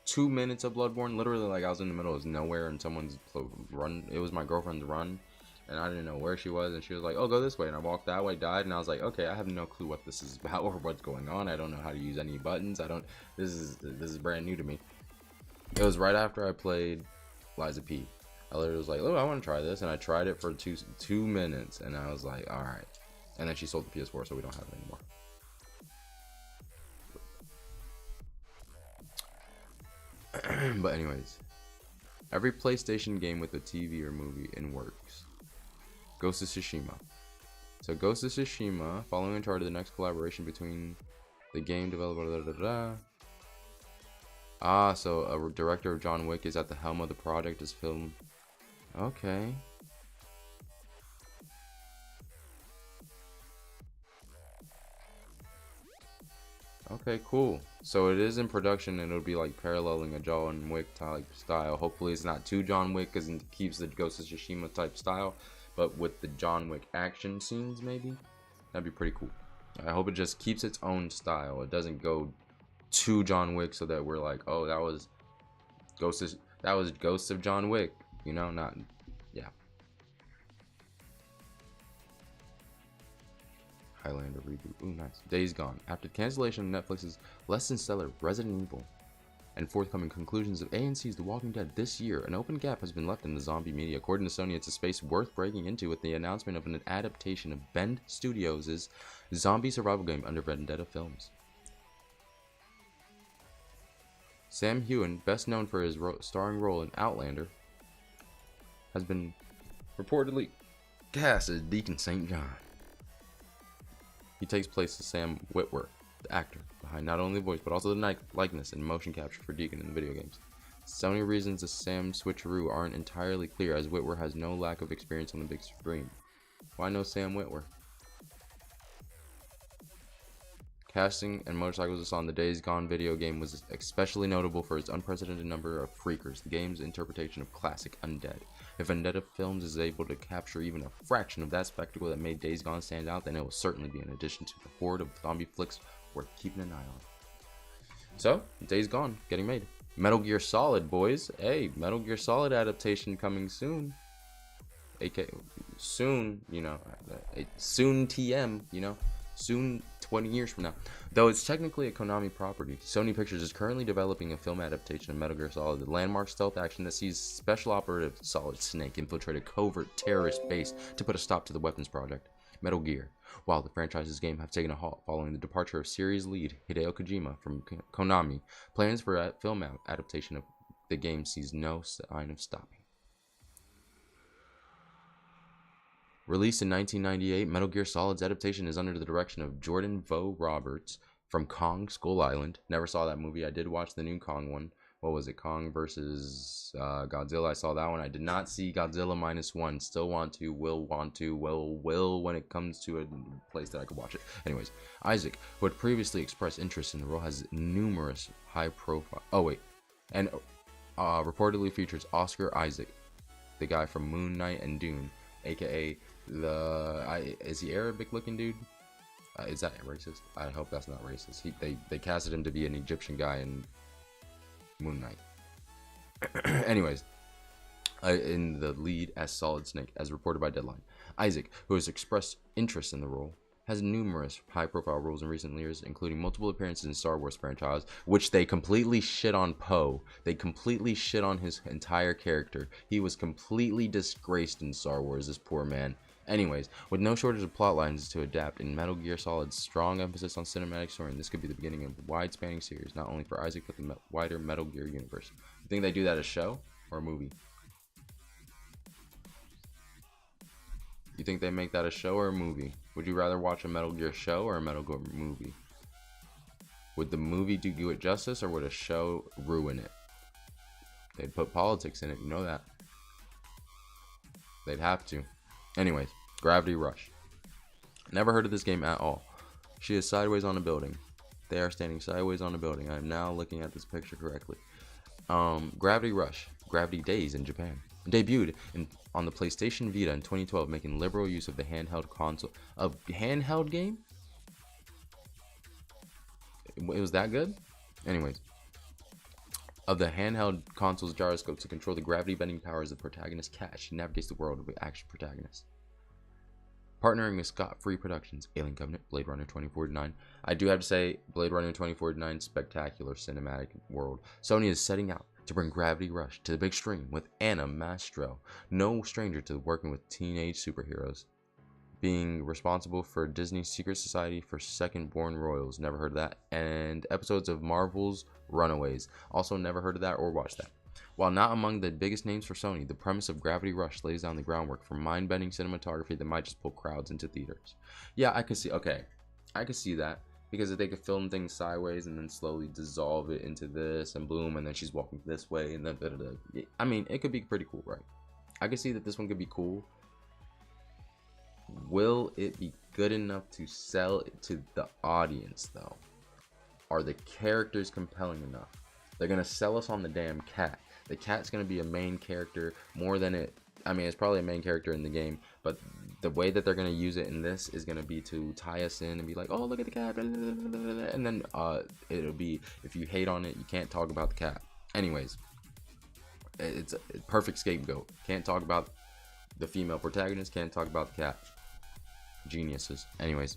2 minutes of Bloodborne. Literally, like I was in the middle of nowhere and someone's run. It was my girlfriend's run, and I didn't know where she was. And she was like, "Oh, go this way." And I walked that way, died, and I was like, "Okay, I have no clue what this is about or what's going on. I don't know how to use any buttons. I don't. This is brand new to me." It was right after I played Liza P. I literally was like, "Oh, I want to try this," and I tried it for two minutes, and I was like, "All right." And then she sold the PS4, so we don't have it anymore. But anyways, every PlayStation game with a TV or movie in works. Ghost of Tsushima. So Ghost of Tsushima, following Uncharted, the next collaboration between the game developer, Ah, so a director of John Wick is at the helm of the project as film. Okay. Okay, cool. So it is in production and it'll be like paralleling a John Wick type style. Hopefully it's not too John Wick because it keeps the Ghost of Tsushima type style, but with the John Wick action scenes maybe. That'd be pretty cool. I hope it just keeps its own style. It doesn't go too John Wick so that we're like, oh, that was Ghosts of John Wick, you know, not, yeah. Highlander reboot. Ooh, nice. Days Gone. After the cancellation of Netflix's less than stellar Resident Evil and forthcoming conclusions of AMC's The Walking Dead this year, an open gap has been left in the zombie media. According to Sony, it's a space worth breaking into with the announcement of an adaptation of Bend Studios' zombie survival game under Vendetta Films. Sam Heughan, best known for his starring role in Outlander, has been reportedly cast as Deacon St. John. He takes place as Sam Witwer, the actor behind not only the voice but also the likeness and motion capture for Deacon in the video games. Sony reasons the Sam switcheroo aren't entirely clear, as Witwer has no lack of experience on the big screen. Why no Sam Witwer? Casting and motorcycles on the Days Gone video game was especially notable for its unprecedented number of freakers, the game's interpretation of classic undead. If Vendetta Films is able to capture even a fraction of that spectacle that made Days Gone stand out, then it will certainly be an addition to the horde of zombie flicks worth keeping an eye on. So, Days Gone, getting made. Metal Gear Solid, boys. Hey, Metal Gear Solid adaptation coming soon. Soon, you know, soon TM, you know. Soon, 20 years from now. Though it's technically a Konami property, Sony Pictures is currently developing a film adaptation of Metal Gear Solid, the landmark stealth action that sees Special Operative Solid Snake infiltrate a covert terrorist base to put a stop to the weapons project. Metal Gear, while the franchise's game have taken a halt following the departure of series lead Hideo Kojima from Konami, plans for a film adaptation of the game sees no sign of stopping. Released in 1998, Metal Gear Solid's adaptation is under the direction of Jordan Vogt Roberts from Kong Skull Island. Never saw that movie. I did watch the new Kong one. What was it? Kong versus Godzilla. I saw that one. I did not see Godzilla -1. Still want to. Will when it comes to a place that I could watch it. Anyways, Isaac, who had previously expressed interest in the role, has numerous high-profile... Oh, wait. And reportedly features Oscar Isaac, the guy from Moon Knight and Dune, a.k.a. is he Arabic looking dude? Is that racist? I hope that's not racist. They casted him to be an Egyptian guy in Moon Knight. Anyways, in the lead as Solid Snake, as reported by Deadline. Isaac, who has expressed interest in the role, has numerous high-profile roles in recent years, including multiple appearances in Star Wars franchise, which they completely shit on Poe. They completely shit on his entire character. He was completely disgraced in Star Wars, this poor man. Anyways, with no shortage of plot lines to adapt in Metal Gear Solid's strong emphasis on cinematic story, this could be the beginning of a wide-spanning series, not only for Isaac, but the wider Metal Gear universe. You think they do that as a show or a movie? You think they make that a show or a movie? Would you rather watch a Metal Gear show or a Metal Gear movie? Would the movie do it justice or would a show ruin it? They'd put politics in it, you know that. They'd have to. Anyways, Gravity Rush. Never heard of this game at all. She is sideways on a building. They are standing sideways on a building. I am now looking at this picture correctly. Gravity Rush. Gravity Days in Japan. Debuted on the PlayStation Vita in 2012, making liberal use of the handheld console. A handheld game? It was that good? Anyways. Of the handheld console's gyroscope to control the gravity bending powers of the protagonist Cat. She navigates the world of the action protagonist. Partnering with Scott Free Productions, Alien Covenant, Blade Runner 2049. I do have to say, Blade Runner 2049, spectacular cinematic world. Sony is setting out to bring Gravity Rush to the big screen with Anna Mastro, no stranger to working with teenage superheroes. Being responsible for Disney's Secret Society for Second Born Royals, never heard of that, and episodes of Marvel's Runaways, also never heard of that or watched that. While not among the biggest names for Sony, the premise of Gravity Rush lays down the groundwork for mind-bending cinematography that might just pull crowds into theaters. Yeah, I can see, okay, I can see that. because if they could film things sideways and then slowly dissolve it into this and boom, and then she's walking this way and then I mean, it could be pretty cool, right? I could see that this one could be cool. Will it be good enough to sell it to the audience though? Are the characters compelling enough? They're gonna sell us on the damn cat. The cat's gonna be a main character more than it. I mean, it's probably a main character in the game, but the way that they're gonna use it in this is gonna be to tie us in and be like, oh, look at the cat, and then it'll be, if you hate on it, you can't talk about the cat. Anyways, it's a perfect scapegoat. Can't talk about the female protagonist, can't talk about the cat. Geniuses. Anyways,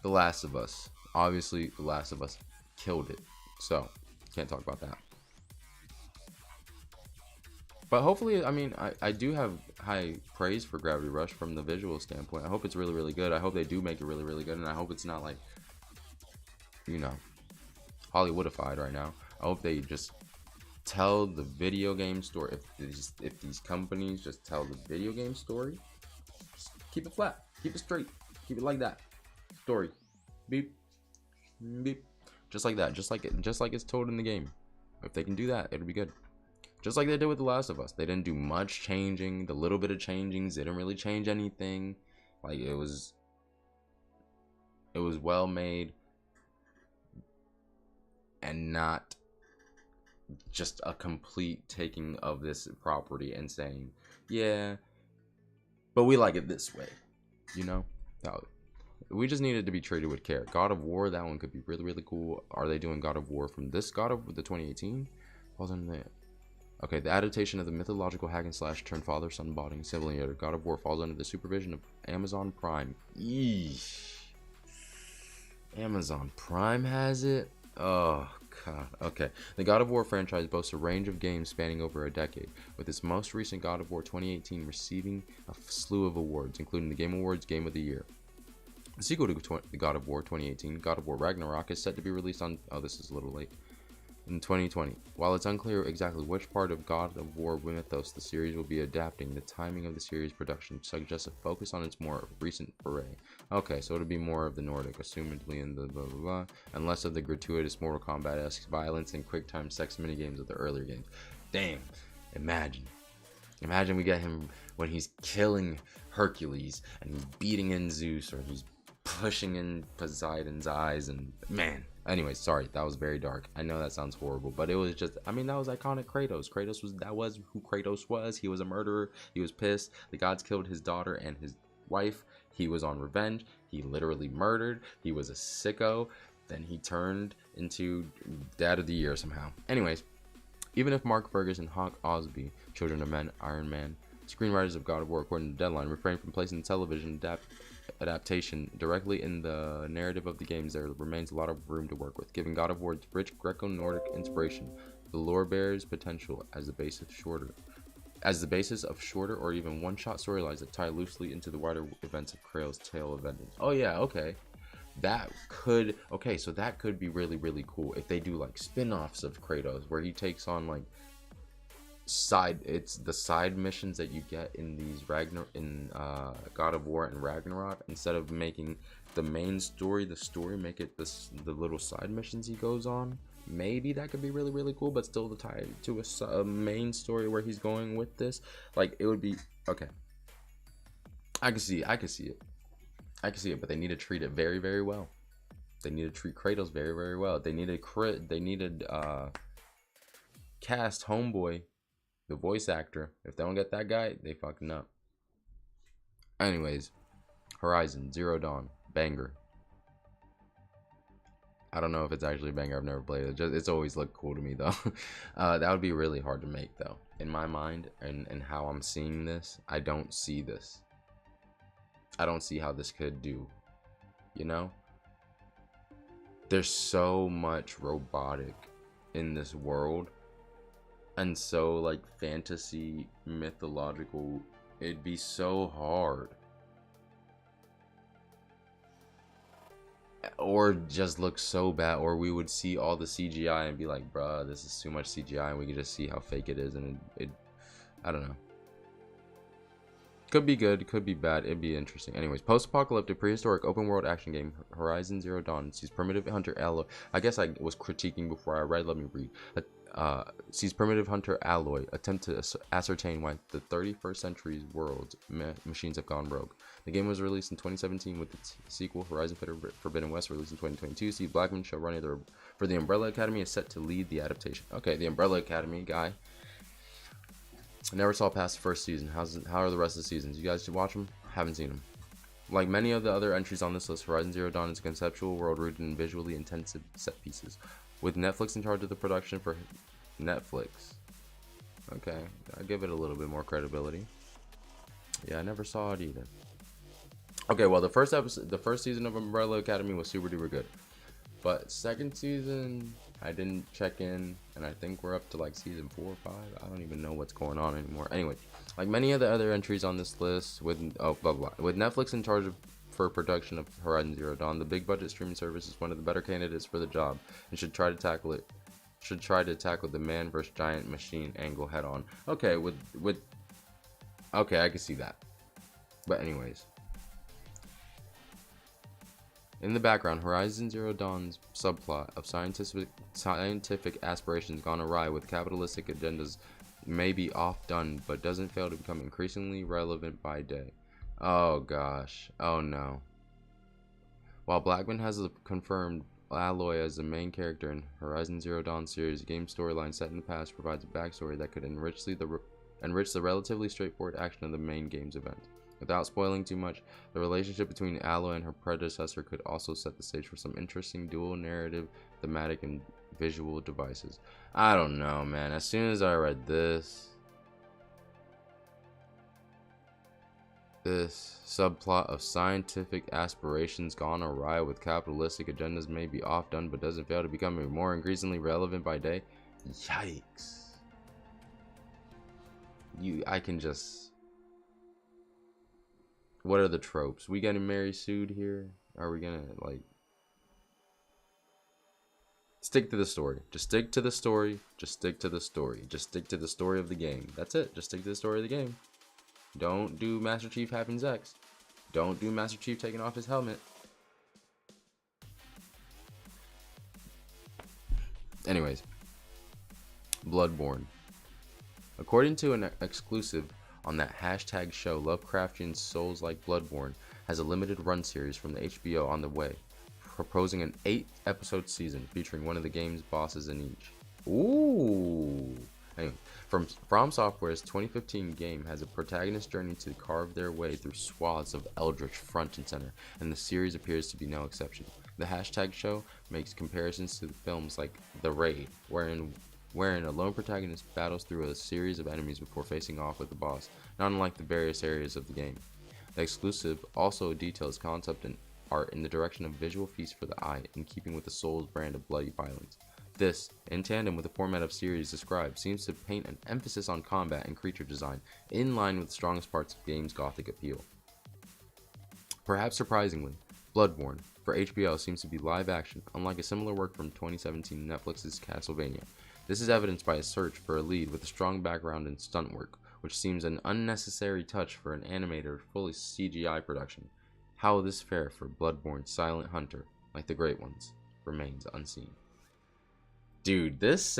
The Last of Us. Obviously, The Last of Us killed it, so can't talk about that. But hopefully, I mean, I do have high praise for Gravity Rush from the visual standpoint. I hope it's really, really good. I hope they do make it really, really good, and I hope it's not like, you know, Hollywoodified right now. I hope they just tell the video game story. If these companies just tell the video game story, just keep it flat, keep it straight, keep it like that. Story, beep, beep, just like that, just like it's told in the game. If they can do that, it'll be good. Just like they did with The Last of Us. They didn't do much changing. The little bit of changings didn't really change anything. Like, it was well made and not just a complete taking of this property and saying, yeah, but we like it this way, you know? No, we just needed to be treated with care. God of War, that one could be really, really cool. Are they doing God of War from this God of the 2018? Falls in there. Okay, the adaptation of the mythological hack and slash turned father-son bonding simulator God of War falls under the supervision of Amazon Prime. Eesh. Amazon Prime has it? Oh, God. Okay. The God of War franchise boasts a range of games spanning over a decade, with its most recent God of War 2018 receiving a slew of awards, including the Game Awards Game of the Year. The sequel to the God of War 2018, God of War Ragnarok, is set to be released on... Oh, this is a little late. In 2020. While it's unclear exactly which part of God of War mythos the series will be adapting, the timing of the series production suggests a focus on its more recent foray. Okay, so it'll be more of the Nordic, assumedly in the blah blah blah, and less of the gratuitous Mortal Kombat-esque violence and quick-time sex minigames of the earlier games. Damn, imagine we get him when he's killing Hercules and he's beating in Zeus, or he's pushing in Poseidon's eyes, and man. Anyways, sorry, that was very dark. I know that sounds horrible, but it was just, I mean, that was iconic Kratos. That was who Kratos was. He was a murderer. He was pissed. The gods killed his daughter and his wife. He was on revenge. He literally murdered. He was a sicko. Then he turned into Dad of the Year somehow. Anyways, even if Mark Ferguson, Hawk Osby, Children of Men, Iron Man, screenwriters of God of War, according to Deadline, refrain from placing the television adaptation directly in the narrative of the games, there remains a lot of room to work with. Giving God of War its rich Greco-Nordic inspiration, the lore bears potential as the basis of shorter or even one-shot storylines that tie loosely into the wider events of Kratos' tale of vengeance. Oh yeah, okay. So that could be really, really cool if they do like spin-offs of Kratos where he takes on like it's the side missions that you get in these God of War and Ragnarok. Instead of making the main story the story, make it the little side missions he goes on. Maybe that could be really, really cool, but still tie to a main story where he's going with this. Like, it would be okay. I can see it, but they need to treat it very, very well. They need to treat Kratos very, very well. They needed cast Homeboy, the voice actor. If they don't get that guy, they fucking up. Anyways, Horizon Zero Dawn, banger. I don't know if it's actually a banger. I've never played it. It's always looked cool to me though. That would be really hard to make though. In my mind and how I'm seeing this, I don't see this. I don't see how this could do. You know? There's so much robotic in this world. And so like fantasy, mythological, it'd be so hard. Or just look so bad, or we would see all the CGI and be like, bruh, this is too much CGI, and we could just see how fake it is, and it I don't know. Could be good, could be bad. It'd be interesting. Anyways, post-apocalyptic prehistoric open-world action game Horizon Zero Dawn sees primitive hunter Alloy. I guess I was critiquing before I read. Let me read. Sees primitive hunter Alloy attempt to ascertain why the 31st century's world's machines have gone rogue. The game was released in 2017 with its sequel Horizon Forbidden West released in 2022. Steve Blackman, showrunner for the Umbrella Academy, is set to lead the adaptation. Okay, the Umbrella Academy guy. I never saw past the first season. How are the rest of the seasons? You guys should watch them? Haven't seen them. Like many of the other entries on this list, Horizon Zero Dawn is a conceptual world rooted in visually intensive set pieces, with Netflix in charge of the production for Netflix. Okay, I give it a little bit more credibility. Yeah, I never saw it either. Okay, well the first season of Umbrella Academy was super duper good, but second season I didn't check in, and I think we're up to like season 4 or 5. I don't even know what's going on anymore. Anyway, like many of the other entries on this list, with with Netflix in charge for production of Horizon Zero Dawn, the big budget streaming service is one of the better candidates for the job, and should try to tackle the man versus giant machine angle head on. Okay, okay, I can see that. But anyways. In the background, Horizon Zero Dawn's subplot of scientific aspirations gone awry with capitalistic agendas may be off-done, but doesn't fail to become increasingly relevant by day. Oh gosh. Oh no. While Blackman has confirmed Alloy as the main character in Horizon Zero Dawn series, the game storyline set in the past provides a backstory that could enrich the relatively straightforward action of the main game's event. Without spoiling too much, the relationship between Alloy and her predecessor could also set the stage for some interesting dual narrative, thematic, and visual devices. I don't know, man. As soon as I read this subplot of scientific aspirations gone awry with capitalistic agendas may be off-done but doesn't fail to become more increasingly relevant by day. Yikes. I can just... What are the tropes? We getting Mary sued here? Are we gonna, like... Stick to the story. Just stick to the story. Just stick to the story. Just stick to the story of the game. That's it. Just stick to the story of the game. Don't do Master Chief having sex. Don't do Master Chief taking off his helmet. Anyways. Bloodborne. According to an exclusive on that hashtag show, Lovecraftian Souls-like Bloodborne has a limited run series from the HBO on the way, proposing an 8-episode season featuring one of the game's bosses in each. Ooh. Anyway, From Software's 2015 game has a protagonist journey to carve their way through swaths of eldritch front and center, and the series appears to be no exception. The hashtag show makes comparisons to the films like The Raid, wherein a lone protagonist battles through a series of enemies before facing off with the boss, not unlike the various areas of the game. The exclusive also details concept and art in the direction of visual feast for the eye, in keeping with the Souls brand of bloody violence. This, in tandem with the format of series described, seems to paint an emphasis on combat and creature design, in line with the strongest parts of the game's gothic appeal. Perhaps surprisingly, Bloodborne for HBO seems to be live action, unlike a similar work from 2017 Netflix's Castlevania. This is evidenced by a search for a lead with a strong background in stunt work, which seems an unnecessary touch for an animated, fully CGI production. How will this fare for Bloodborne's silent hunter, like the great ones, remains unseen. Dude, this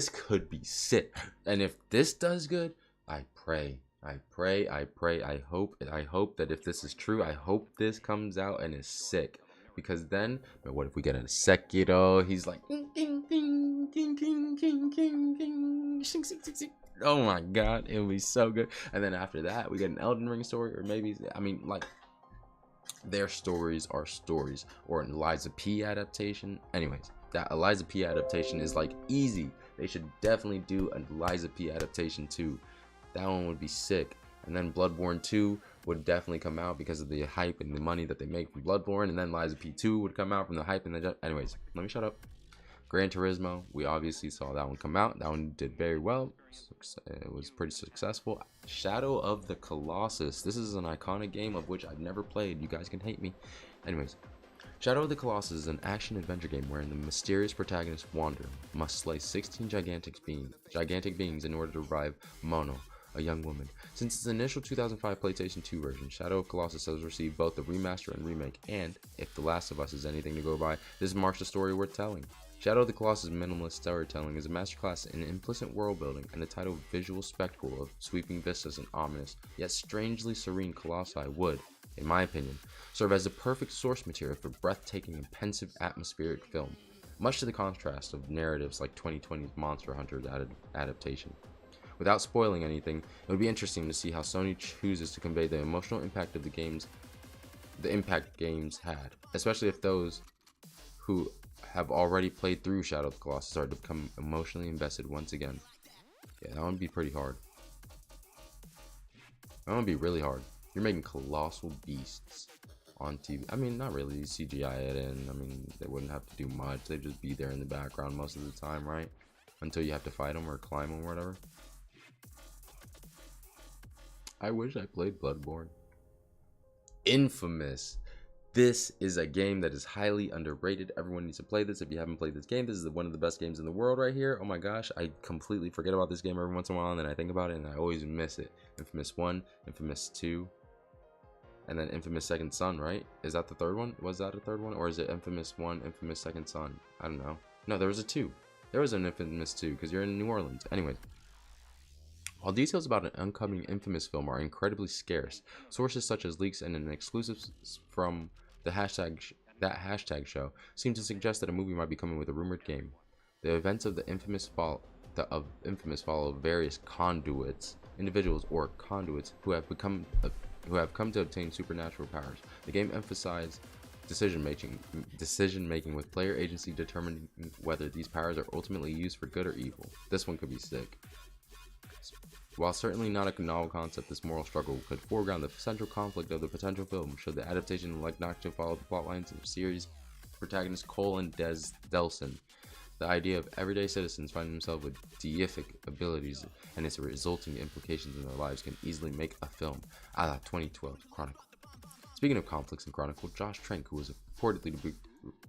could be sick. And if this does good, I hope that if this is true, I hope this comes out and is sick. Because then, but what if we get a Sekiro? He's like, ding, ding, ding, ding, ding, ding, ding, ding, sing, sing, sing, sing. Oh my god, it would be so good. And then after that, we get an Elden Ring story, or maybe, I mean, like, their stories are stories, or an Eliza P adaptation. Anyways, that Eliza P adaptation is like easy. They should definitely do an Eliza P adaptation too. That one would be sick. And then Bloodborne 2 would definitely come out because of the hype and the money that they make from Bloodborne. And then Liza P2 would come out from the hype and the... Anyways, let me shut up. Gran Turismo, we obviously saw that one come out. That one did very well. It was pretty successful. Shadow of the Colossus. This is an iconic game of which I've never played. You guys can hate me. Anyways, Shadow of the Colossus is an action-adventure game wherein the mysterious protagonist Wander must slay 16 gigantic beings in order to revive Mono, a young woman. Since its initial 2005 PlayStation 2 version, Shadow of Colossus has received both a remaster and remake, and, if The Last of Us is anything to go by, this marks a story worth telling. Shadow of the Colossus' minimalist storytelling is a masterclass in implicit world building, and the title visual spectacle of sweeping vistas and ominous, yet strangely serene colossi would, in my opinion, serve as the perfect source material for breathtaking and pensive atmospheric film, much to the contrast of narratives like 2020's Monster Hunter adaptation. Without spoiling anything, it would be interesting to see how Sony chooses to convey the emotional impact of the impact games had, especially if those who have already played through Shadow of the Colossus are to become emotionally invested once again. Yeah, that would be pretty hard. That would be really hard. You're making colossal beasts on TV. I mean, not really CGI it in. I mean, they wouldn't have to do much. They'd just be there in the background most of the time, right? Until you have to fight them or climb them or whatever. I wish I played Bloodborne. Infamous. This is a game that is highly underrated. Everyone needs to play this. If you haven't played this game, this is one of the best games in the world right here. Oh my gosh, I completely forget about this game every once in a while, and then I think about it and I always miss it. Infamous 1, Infamous 2, and then Infamous Second Son, right? Is that the third one? Was that a third one? Or is it Infamous 1, Infamous Second Son? I don't know. No, there was a 2. There was an Infamous 2 because you're in New Orleans. Anyways. While details about an upcoming Infamous film are incredibly scarce, sources such as leaks and an exclusive from the hashtag show seem to suggest that a movie might be coming with a rumored game. The events of Infamous follow various individuals or conduits who have come to obtain supernatural powers. The game emphasizes decision making with player agency determining whether these powers are ultimately used for good or evil. This one could be sick. While certainly not a novel concept, this moral struggle could foreground the central conflict of the potential film should the adaptation elect not to follow the plotlines of series protagonist Cole and Delson. The idea of everyday citizens finding themselves with deific abilities and its resulting implications in their lives can easily make a film, a la 2012 Chronicle. Speaking of conflicts in Chronicle, Josh Trank, who was reportedly to be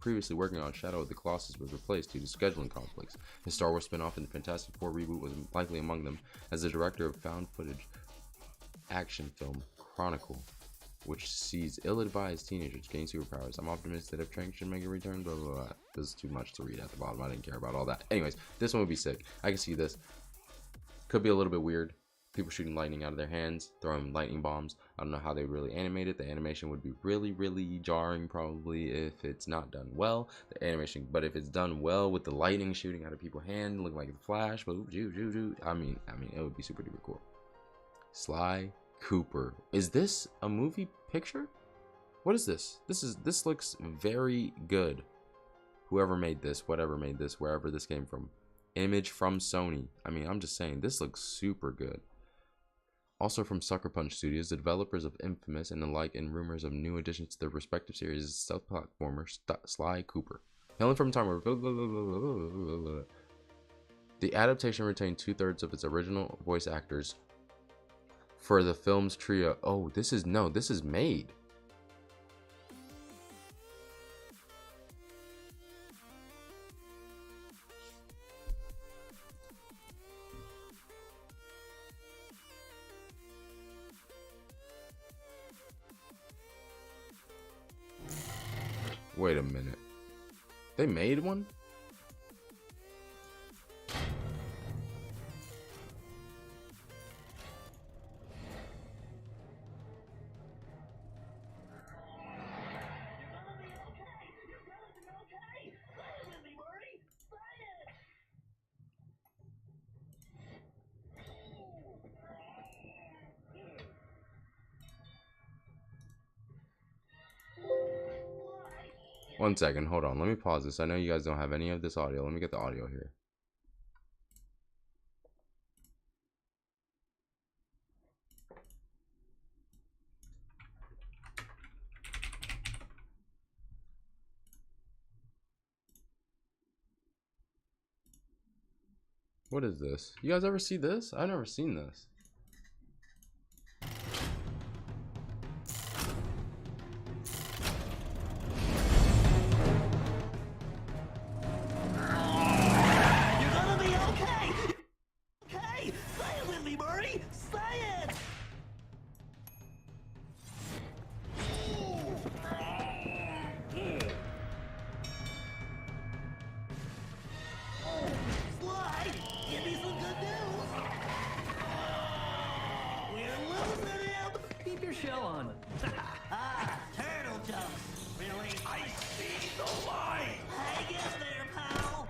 previously working on Shadow of the Colossus, was replaced due to scheduling conflicts. His Star Wars spin-off and the Fantastic Four reboot was likely among them, as the director of found footage action film Chronicle, which sees ill-advised teenagers gain superpowers. I'm optimistic that if Trank should make a return, blah blah blah. This is too much to read at the bottom. I didn't care about all that. Anyways, this one would be sick. I can see this. Could be a little bit weird. People shooting lightning out of their hands, throwing lightning bombs. I don't know how they really animate it. The animation would be really, really jarring probably if it's not done well. The animation, but if it's done well with the lightning shooting out of people's hands, looking like the Flash, but I mean, it would be super duper cool. Sly Cooper. Is this a movie picture? What is this? This looks very good. Whoever made this, whatever made this, wherever this came from. Image from Sony. I mean, I'm just saying, this looks super good. Also from Sucker Punch Studios, the developers of Infamous and the like, and rumors of new additions to their respective series is stealth platformer Sly Cooper. Hailing from time where the adaptation retained 2/3 of its original voice actors for the film's trio. Oh, this is made. Wait a minute. They made one? One second, hold on. Let me pause this. I know you guys don't have any of this audio. Let me get the audio here. What is this? You guys ever see this? I've never seen this.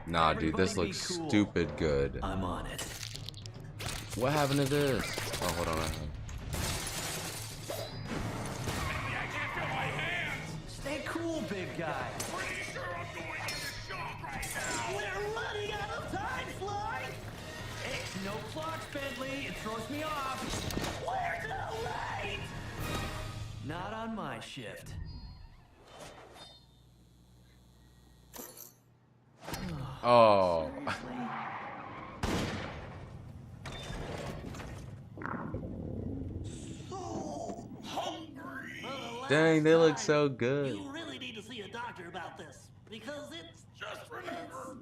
Nah, dude, this Everybody looks be cool. stupid good. I'm on it. What happened to this? Oh, hold on. Stay cool, big guy. We're running out of time, Fly! It's no clocks, Bentley. It throws me off. We're too late! Not on my shift. Oh. So hungry. Dang, they look so good. You really need to see a doctor about this because it's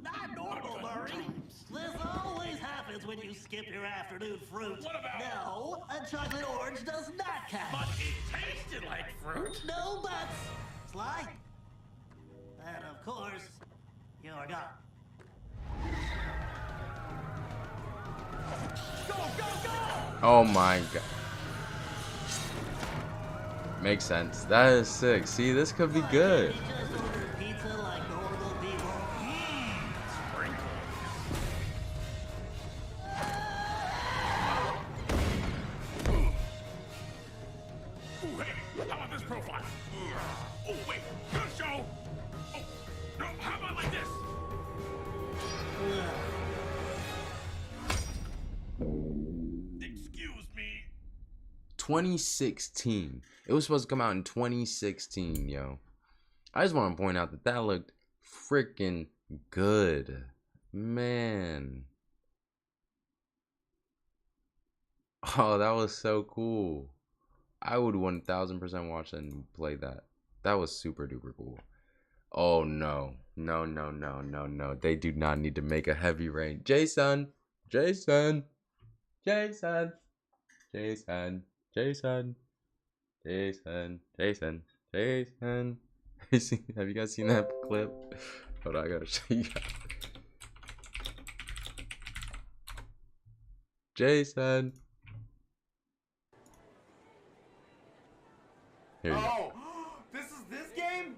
not normal, Murray. This always happens when you skip your afternoon fruit. What about? No, a chocolate orange does not count. But it tasted like fruit. No buts. Sly. And of course, you're gone. Go, go, go! Oh my god. Makes sense. That is sick. See, this could be good. You just ordered pizza like normal people. Ooh, hey, how about this profile? Oh, wait, good show. Oh, no, how about like this? Excuse me. 2016. It was supposed to come out in 2016, yo. I just want to point out that that looked freaking good. Man. Oh, that was so cool. I would 1000% watch that and play that. That was super duper cool. Oh no. No, no, no, no, no. They do not need to make a heavy rain. Jason. Jason. Jason. Jason. Jason. Jason. Jason. Jason. Have you guys seen that clip? Hold on, I gotta show you guys. Jason. Here you go. This is this game?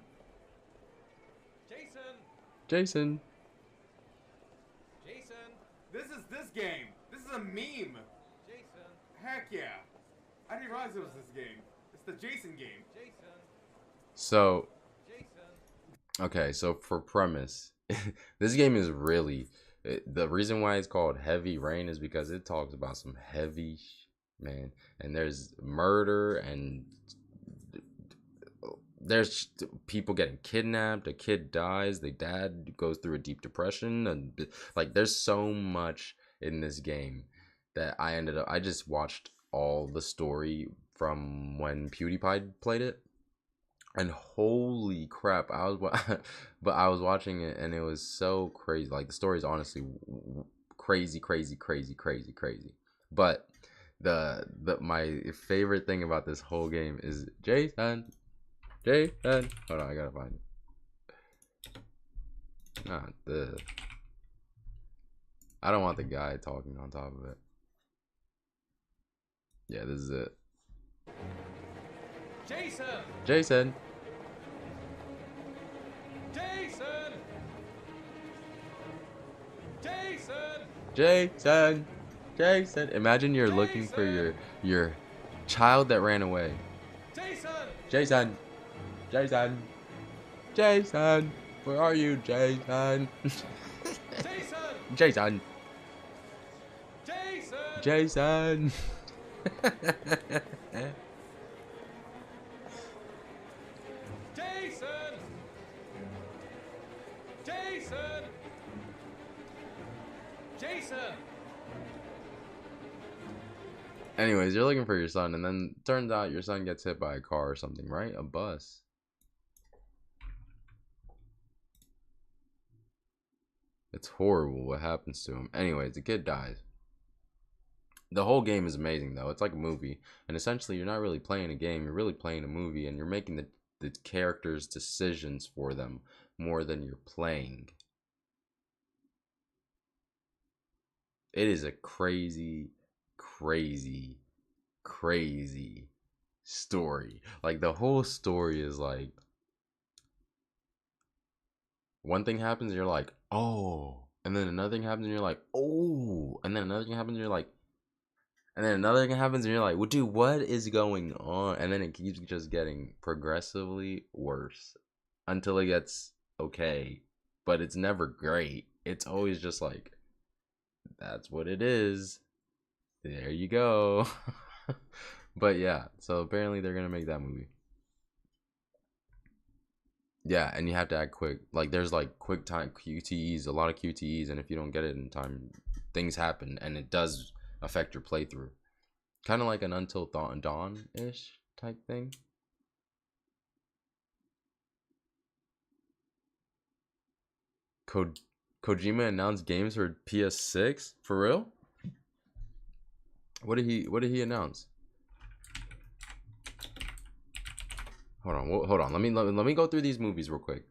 Jason. This is this game. This is a meme. Heck yeah. I didn't realize it was this game. It's the Jason game. So, okay, so for premise, this game is really, the reason why it's called Heavy Rain is because it talks about some heavy, man, and there's murder and there's people getting kidnapped, a kid dies, the dad goes through a deep depression, and like there's so much in this game that I just watched all the story from when PewDiePie played it, and holy crap, I was watching it and it was so crazy. Like the story is honestly crazy, but my favorite thing about this whole game is Jason. Hold on, I gotta find it. Not this. I don't want the guy talking on top of it. Yeah, this is it. Jason! Jason. Jason! Jason! Jason. Jason. Imagine you're looking for your child that ran away. Jason! Jason. Jason. Jason. Where are you, Jason? Jason! Jason. Jason! Jason. Jason! Jason! Jason! Anyways, you're looking for your son, and then turns out your son gets hit by a car or something, right? A bus. It's horrible what happens to him. Anyways, the kid dies. The whole game is amazing, though. It's like a movie, and essentially you're not really playing a game, you're really playing a movie, and you're making the characters' decisions for them more than you're playing. It is a crazy story. Like the whole story is like, one thing happens and you're like, oh, and then another thing happens and you're like, oh, and then another thing happens and you're like, and then another thing happens and you're like, well, dude, what is going on? And then it keeps just getting progressively worse until it gets okay, but it's never great. It's always just like, that's what it is. There you go. But yeah, so apparently they're gonna make that movie. Yeah, and you have to act quick. Like there's like quick time QTEs, a lot of QTEs, and if you don't get it in time, things happen, and it does affect your playthrough. Kind of like an Until Dawn-ish type thing. Kojima announced games for PS6? For real? What did he announce? Hold on. Let me go through these movies real quick.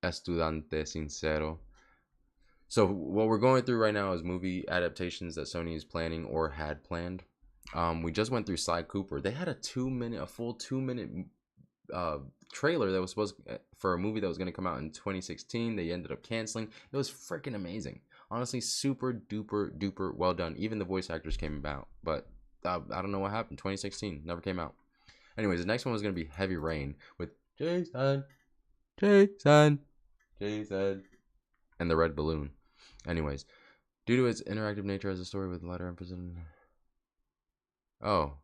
Estudiante Sincero. So what we're going through right now is movie adaptations that Sony is planning or had planned. We just went through Sly Cooper. They had a full 2-minute trailer that was supposed for a movie that was going to come out in 2016. They ended up canceling. It was freaking amazing. Honestly, super duper well done. Even the voice actors came about, but I don't know what happened. 2016 never came out. Anyways, the next one was going to be Heavy Rain with Jason, and the Red Balloon. Anyways, due to its interactive nature as a story with lighter emphasis. Oh.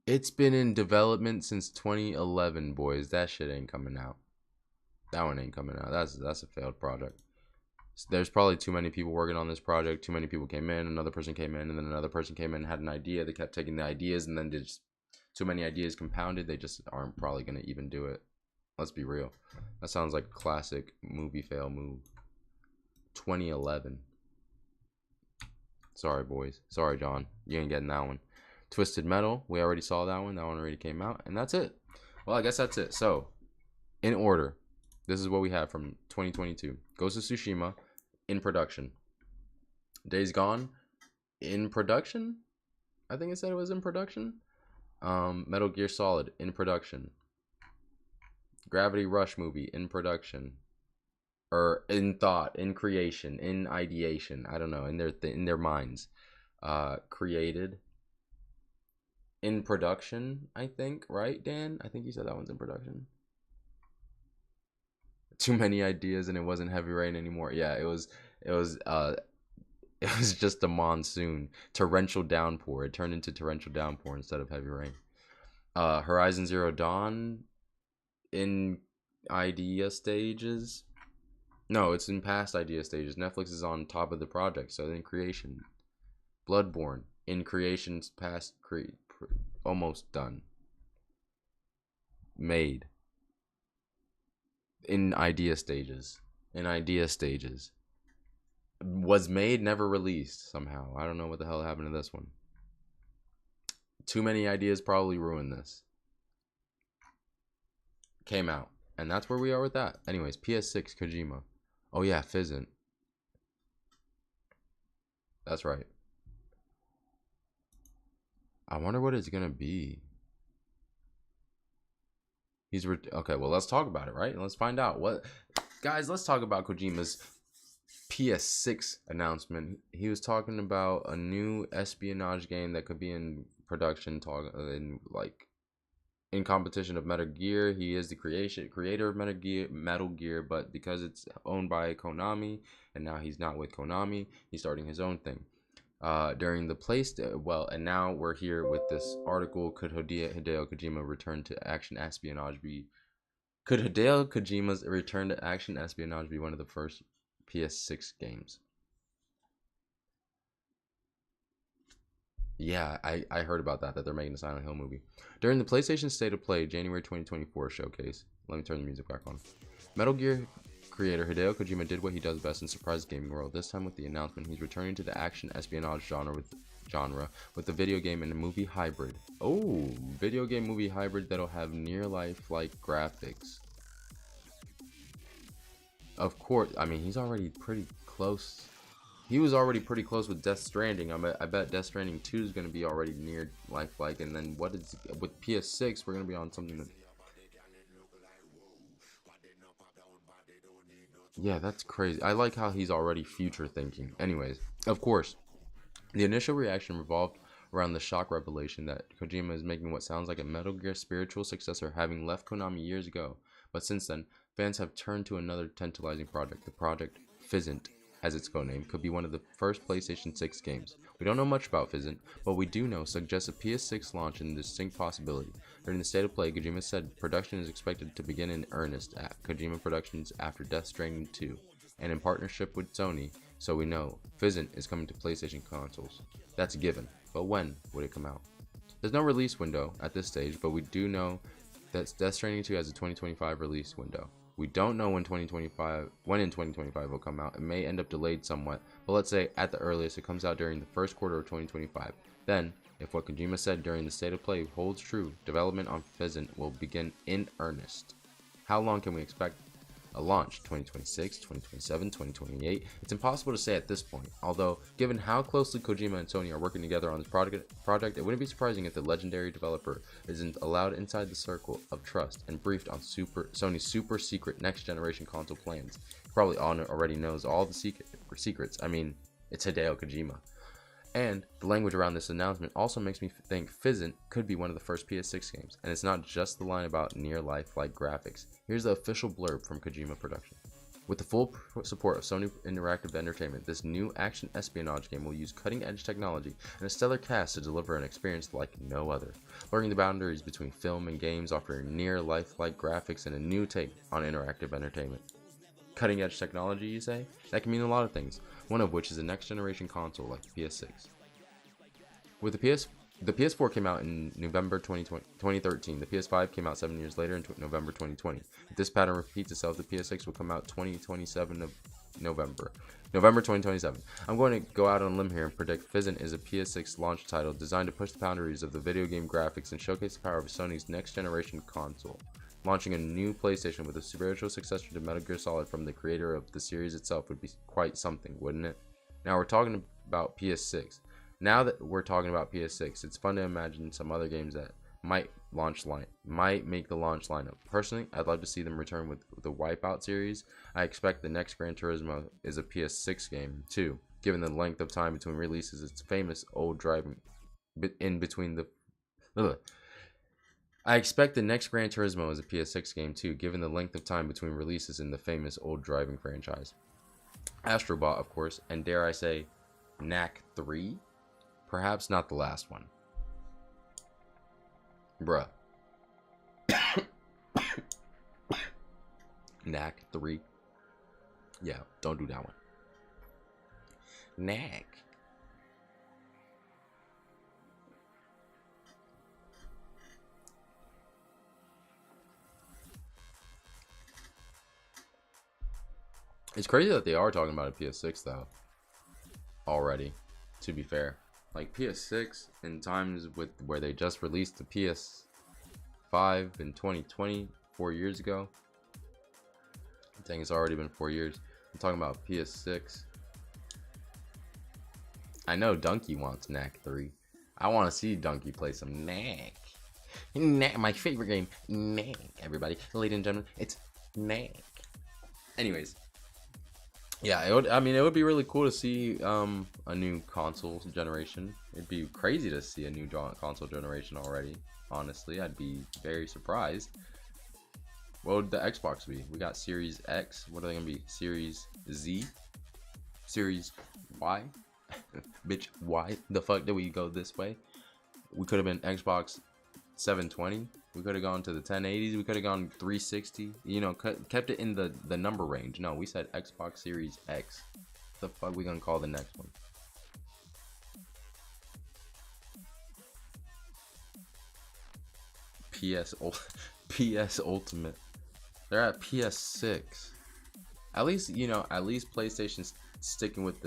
It's been in development since 2011, boys. That shit ain't coming out. That one ain't coming out. That's a failed project. So there's probably too many people working on this project. Too many people came in, another person came in, and then another person came in and had an idea. They kept taking the ideas, and then just too many ideas compounded. They just aren't probably going to even do it. Let's be real. That sounds like a classic movie fail move. 2011. Sorry, boys. Sorry, John. You ain't getting that one. Twisted Metal. We already saw that one. That one already came out. And that's it. Well, I guess that's it. So, in order, this is what we have from 2022. Ghost of Tsushima in production. Days Gone in production. I think it said it was in production. Metal Gear Solid in production. Gravity Rush movie in production. Or in thought, in creation, in ideation. I don't know, in their minds. Created. In production, I think, right, Dan? I think you said that one's in production. Too many ideas and it wasn't Heavy Rain anymore. Yeah, it was just a monsoon. Torrential downpour. It turned into torrential downpour instead of Heavy Rain. Horizon Zero Dawn in idea stages. No, it's in past idea stages. Netflix is on top of the project, so in creation. Bloodborne in creation's past almost done. Made. In idea stages. Was made, never released somehow. I don't know what the hell happened to this one. Too many ideas probably ruined this. Came out. And that's where we are with that. Anyways, PS6 Kojima. Oh yeah, Fizzant. That's right. I wonder what it's gonna be. Okay, well, let's talk about it, right? Let's find out what, guys. Let's talk about Kojima's PS6 announcement. He was talking about a new espionage game that could be in production, in competition of Metal Gear. He is the creator of Metal Gear, but because it's owned by Konami, and now he's not with Konami, he's starting his own thing. During the and now we're here with this article. Could Hideo Kojima's return to action espionage be one of the first PS6 games? Yeah, I heard about that they're making a Silent Hill movie. During the PlayStation State of Play January 2024 showcase. Let me turn the music back on. Metal Gear creator Hideo Kojima did what he does best in surprise gaming world. This time with the announcement he's returning to the action espionage genre with the video game and a movie hybrid. Oh, video game movie hybrid that'll have near life-like graphics. Of course, I mean, he's already pretty close. He was already pretty close with Death Stranding. I bet Death Stranding 2 is going to be already near lifelike. And then with PS6, we're going to be on something that... Yeah, that's crazy. I like how he's already future thinking. Anyways, of course, the initial reaction revolved around the shock revelation that Kojima is making what sounds like a Metal Gear spiritual successor, having left Konami years ago. But since then, fans have turned to another tantalizing project. The project Fizzent, as its codename, could be one of the first PlayStation 6 games. We don't know much about Fizzent, but we do know suggests a PS6 launch and a distinct possibility. During the State of Play, Kojima said production is expected to begin in earnest at Kojima Productions after Death Stranding 2, and in partnership with Sony, so we know Fizzent is coming to PlayStation consoles. That's a given, but when would it come out? There's no release window at this stage, but we do know that Death Stranding 2 has a 2025 release window. We don't know when in 2025 will come out. It may end up delayed somewhat, but let's say at the earliest it comes out during the first quarter of 2025. Then, if what Kojima said during the State of Play holds true, development on Fizzent will begin in earnest. How long can we expect a launch? 2026, 2027, 2028? It's impossible to say at this point, although given how closely Kojima and Sony are working together on this project, it wouldn't be surprising if the legendary developer isn't allowed inside the circle of trust and briefed on Sony's super secret next generation console plans. He probably already knows all the secrets. I mean, it's Hideo Kojima. And the language around this announcement also makes me think Fizzent could be one of the first PS6 games, and it's not just the line about near lifelike graphics. Here's the official blurb from Kojima Production. With the full support of Sony Interactive Entertainment, this new action espionage game will use cutting-edge technology and a stellar cast to deliver an experience like no other, blurring the boundaries between film and games, offering near lifelike graphics and a new take on interactive entertainment. Cutting-edge technology, you say? That can mean a lot of things, one of which is a next-generation console like the PS6. With the PS4 came out in November 2013. The PS5 came out 7 years later in November 2020. If this pattern repeats itself, the PS6 will come out 2027 of November 2027. I'm going to go out on a limb here and predict Fizzent is a PS6 launch title designed to push the boundaries of the video game graphics and showcase the power of Sony's next-generation console. Launching a new PlayStation with a spiritual successor to Metal Gear Solid from the creator of the series itself would be quite something, wouldn't it? Now we're talking about PS6. Now that we're talking about PS6, it's fun to imagine some other games that might make the launch lineup. Personally, I'd love to see them return with the Wipeout series. I expect the next Gran Turismo is a PS6 game too, given the length of time between releases. It's famous old driving in between the. I expect the next Gran Turismo is a PS6 game too, given the length of time between releases in the famous old driving franchise. Astrobot, of course, and dare I say, Knack 3? Perhaps not the last one. Bruh. Knack 3? Yeah, don't do that one. Knack. It's crazy that they are talking about a PS6 though. Already, to be fair. Like PS6 in times where they just released the PS5 in 2020, 4 years ago. I think it's already been 4 years. I'm talking about PS6. I know Donkey wants Knack 3. I want to see Donkey play some Knack. Knack, my favorite game. Knack, everybody. Ladies and gentlemen, it's Knack. Anyways. Yeah, it would be really cool to see a new console generation. It'd be crazy to see a new console generation already. Honestly, I'd be very surprised. What would the Xbox be? We got Series X. What are they gonna be? Series Z? Series Y? Bitch, why the fuck did we go this way? We could have been Xbox 720. We could have gone to the 1080s. We could have gone 360. You know, kept it in the number range. No, we said Xbox Series X. The fuck we gonna call the next one? PS Ultimate. They're at PS6. At least PlayStation's sticking with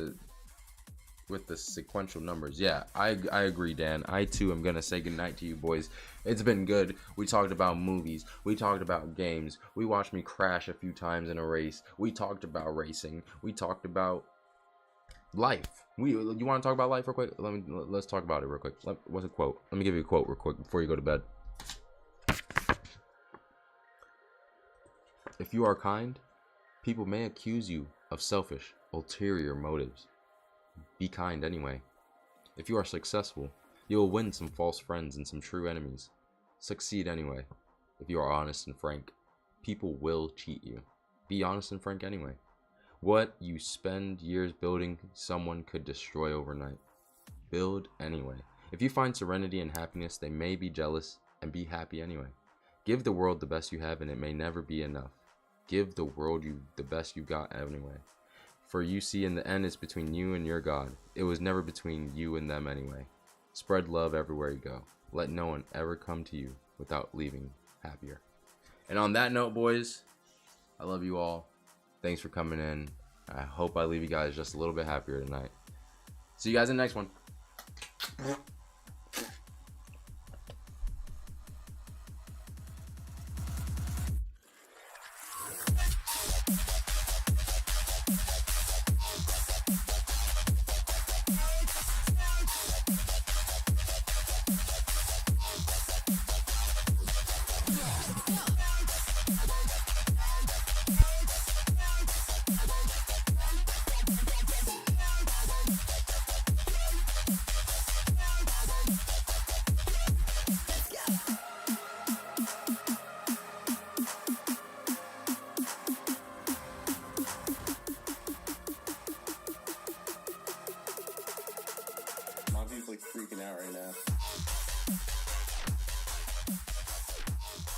the sequential numbers. Yeah, I agree, Dan. I too am gonna say goodnight to you boys. It's been good. We talked about movies. We talked about games. We watched me crash a few times in a race. We talked about racing. We talked about life. You want to talk about life real quick? Let's talk about it real quick. What's a quote? Let me give you a quote real quick before you go to bed. If you are kind, People may accuse you of selfish, ulterior motives. Be kind anyway. If you are successful, you will win some false friends and some true enemies. Succeed anyway. If you are honest and frank, people will cheat you. Be honest and frank anyway. What you spend years building, someone could destroy overnight. Build anyway. If you find serenity and happiness, they may be jealous, and be happy anyway. Give the world the best you have, and it may never be enough. Give the world the best you got anyway. For you see, in the end, it's between you and your God. It was never between you and them anyway. Spread love everywhere you go. Let no one ever come to you without leaving happier. And on that note, boys, I love you all. Thanks for coming in. I hope I leave you guys just a little bit happier tonight. See you guys in the next one. My view's like freaking out right now.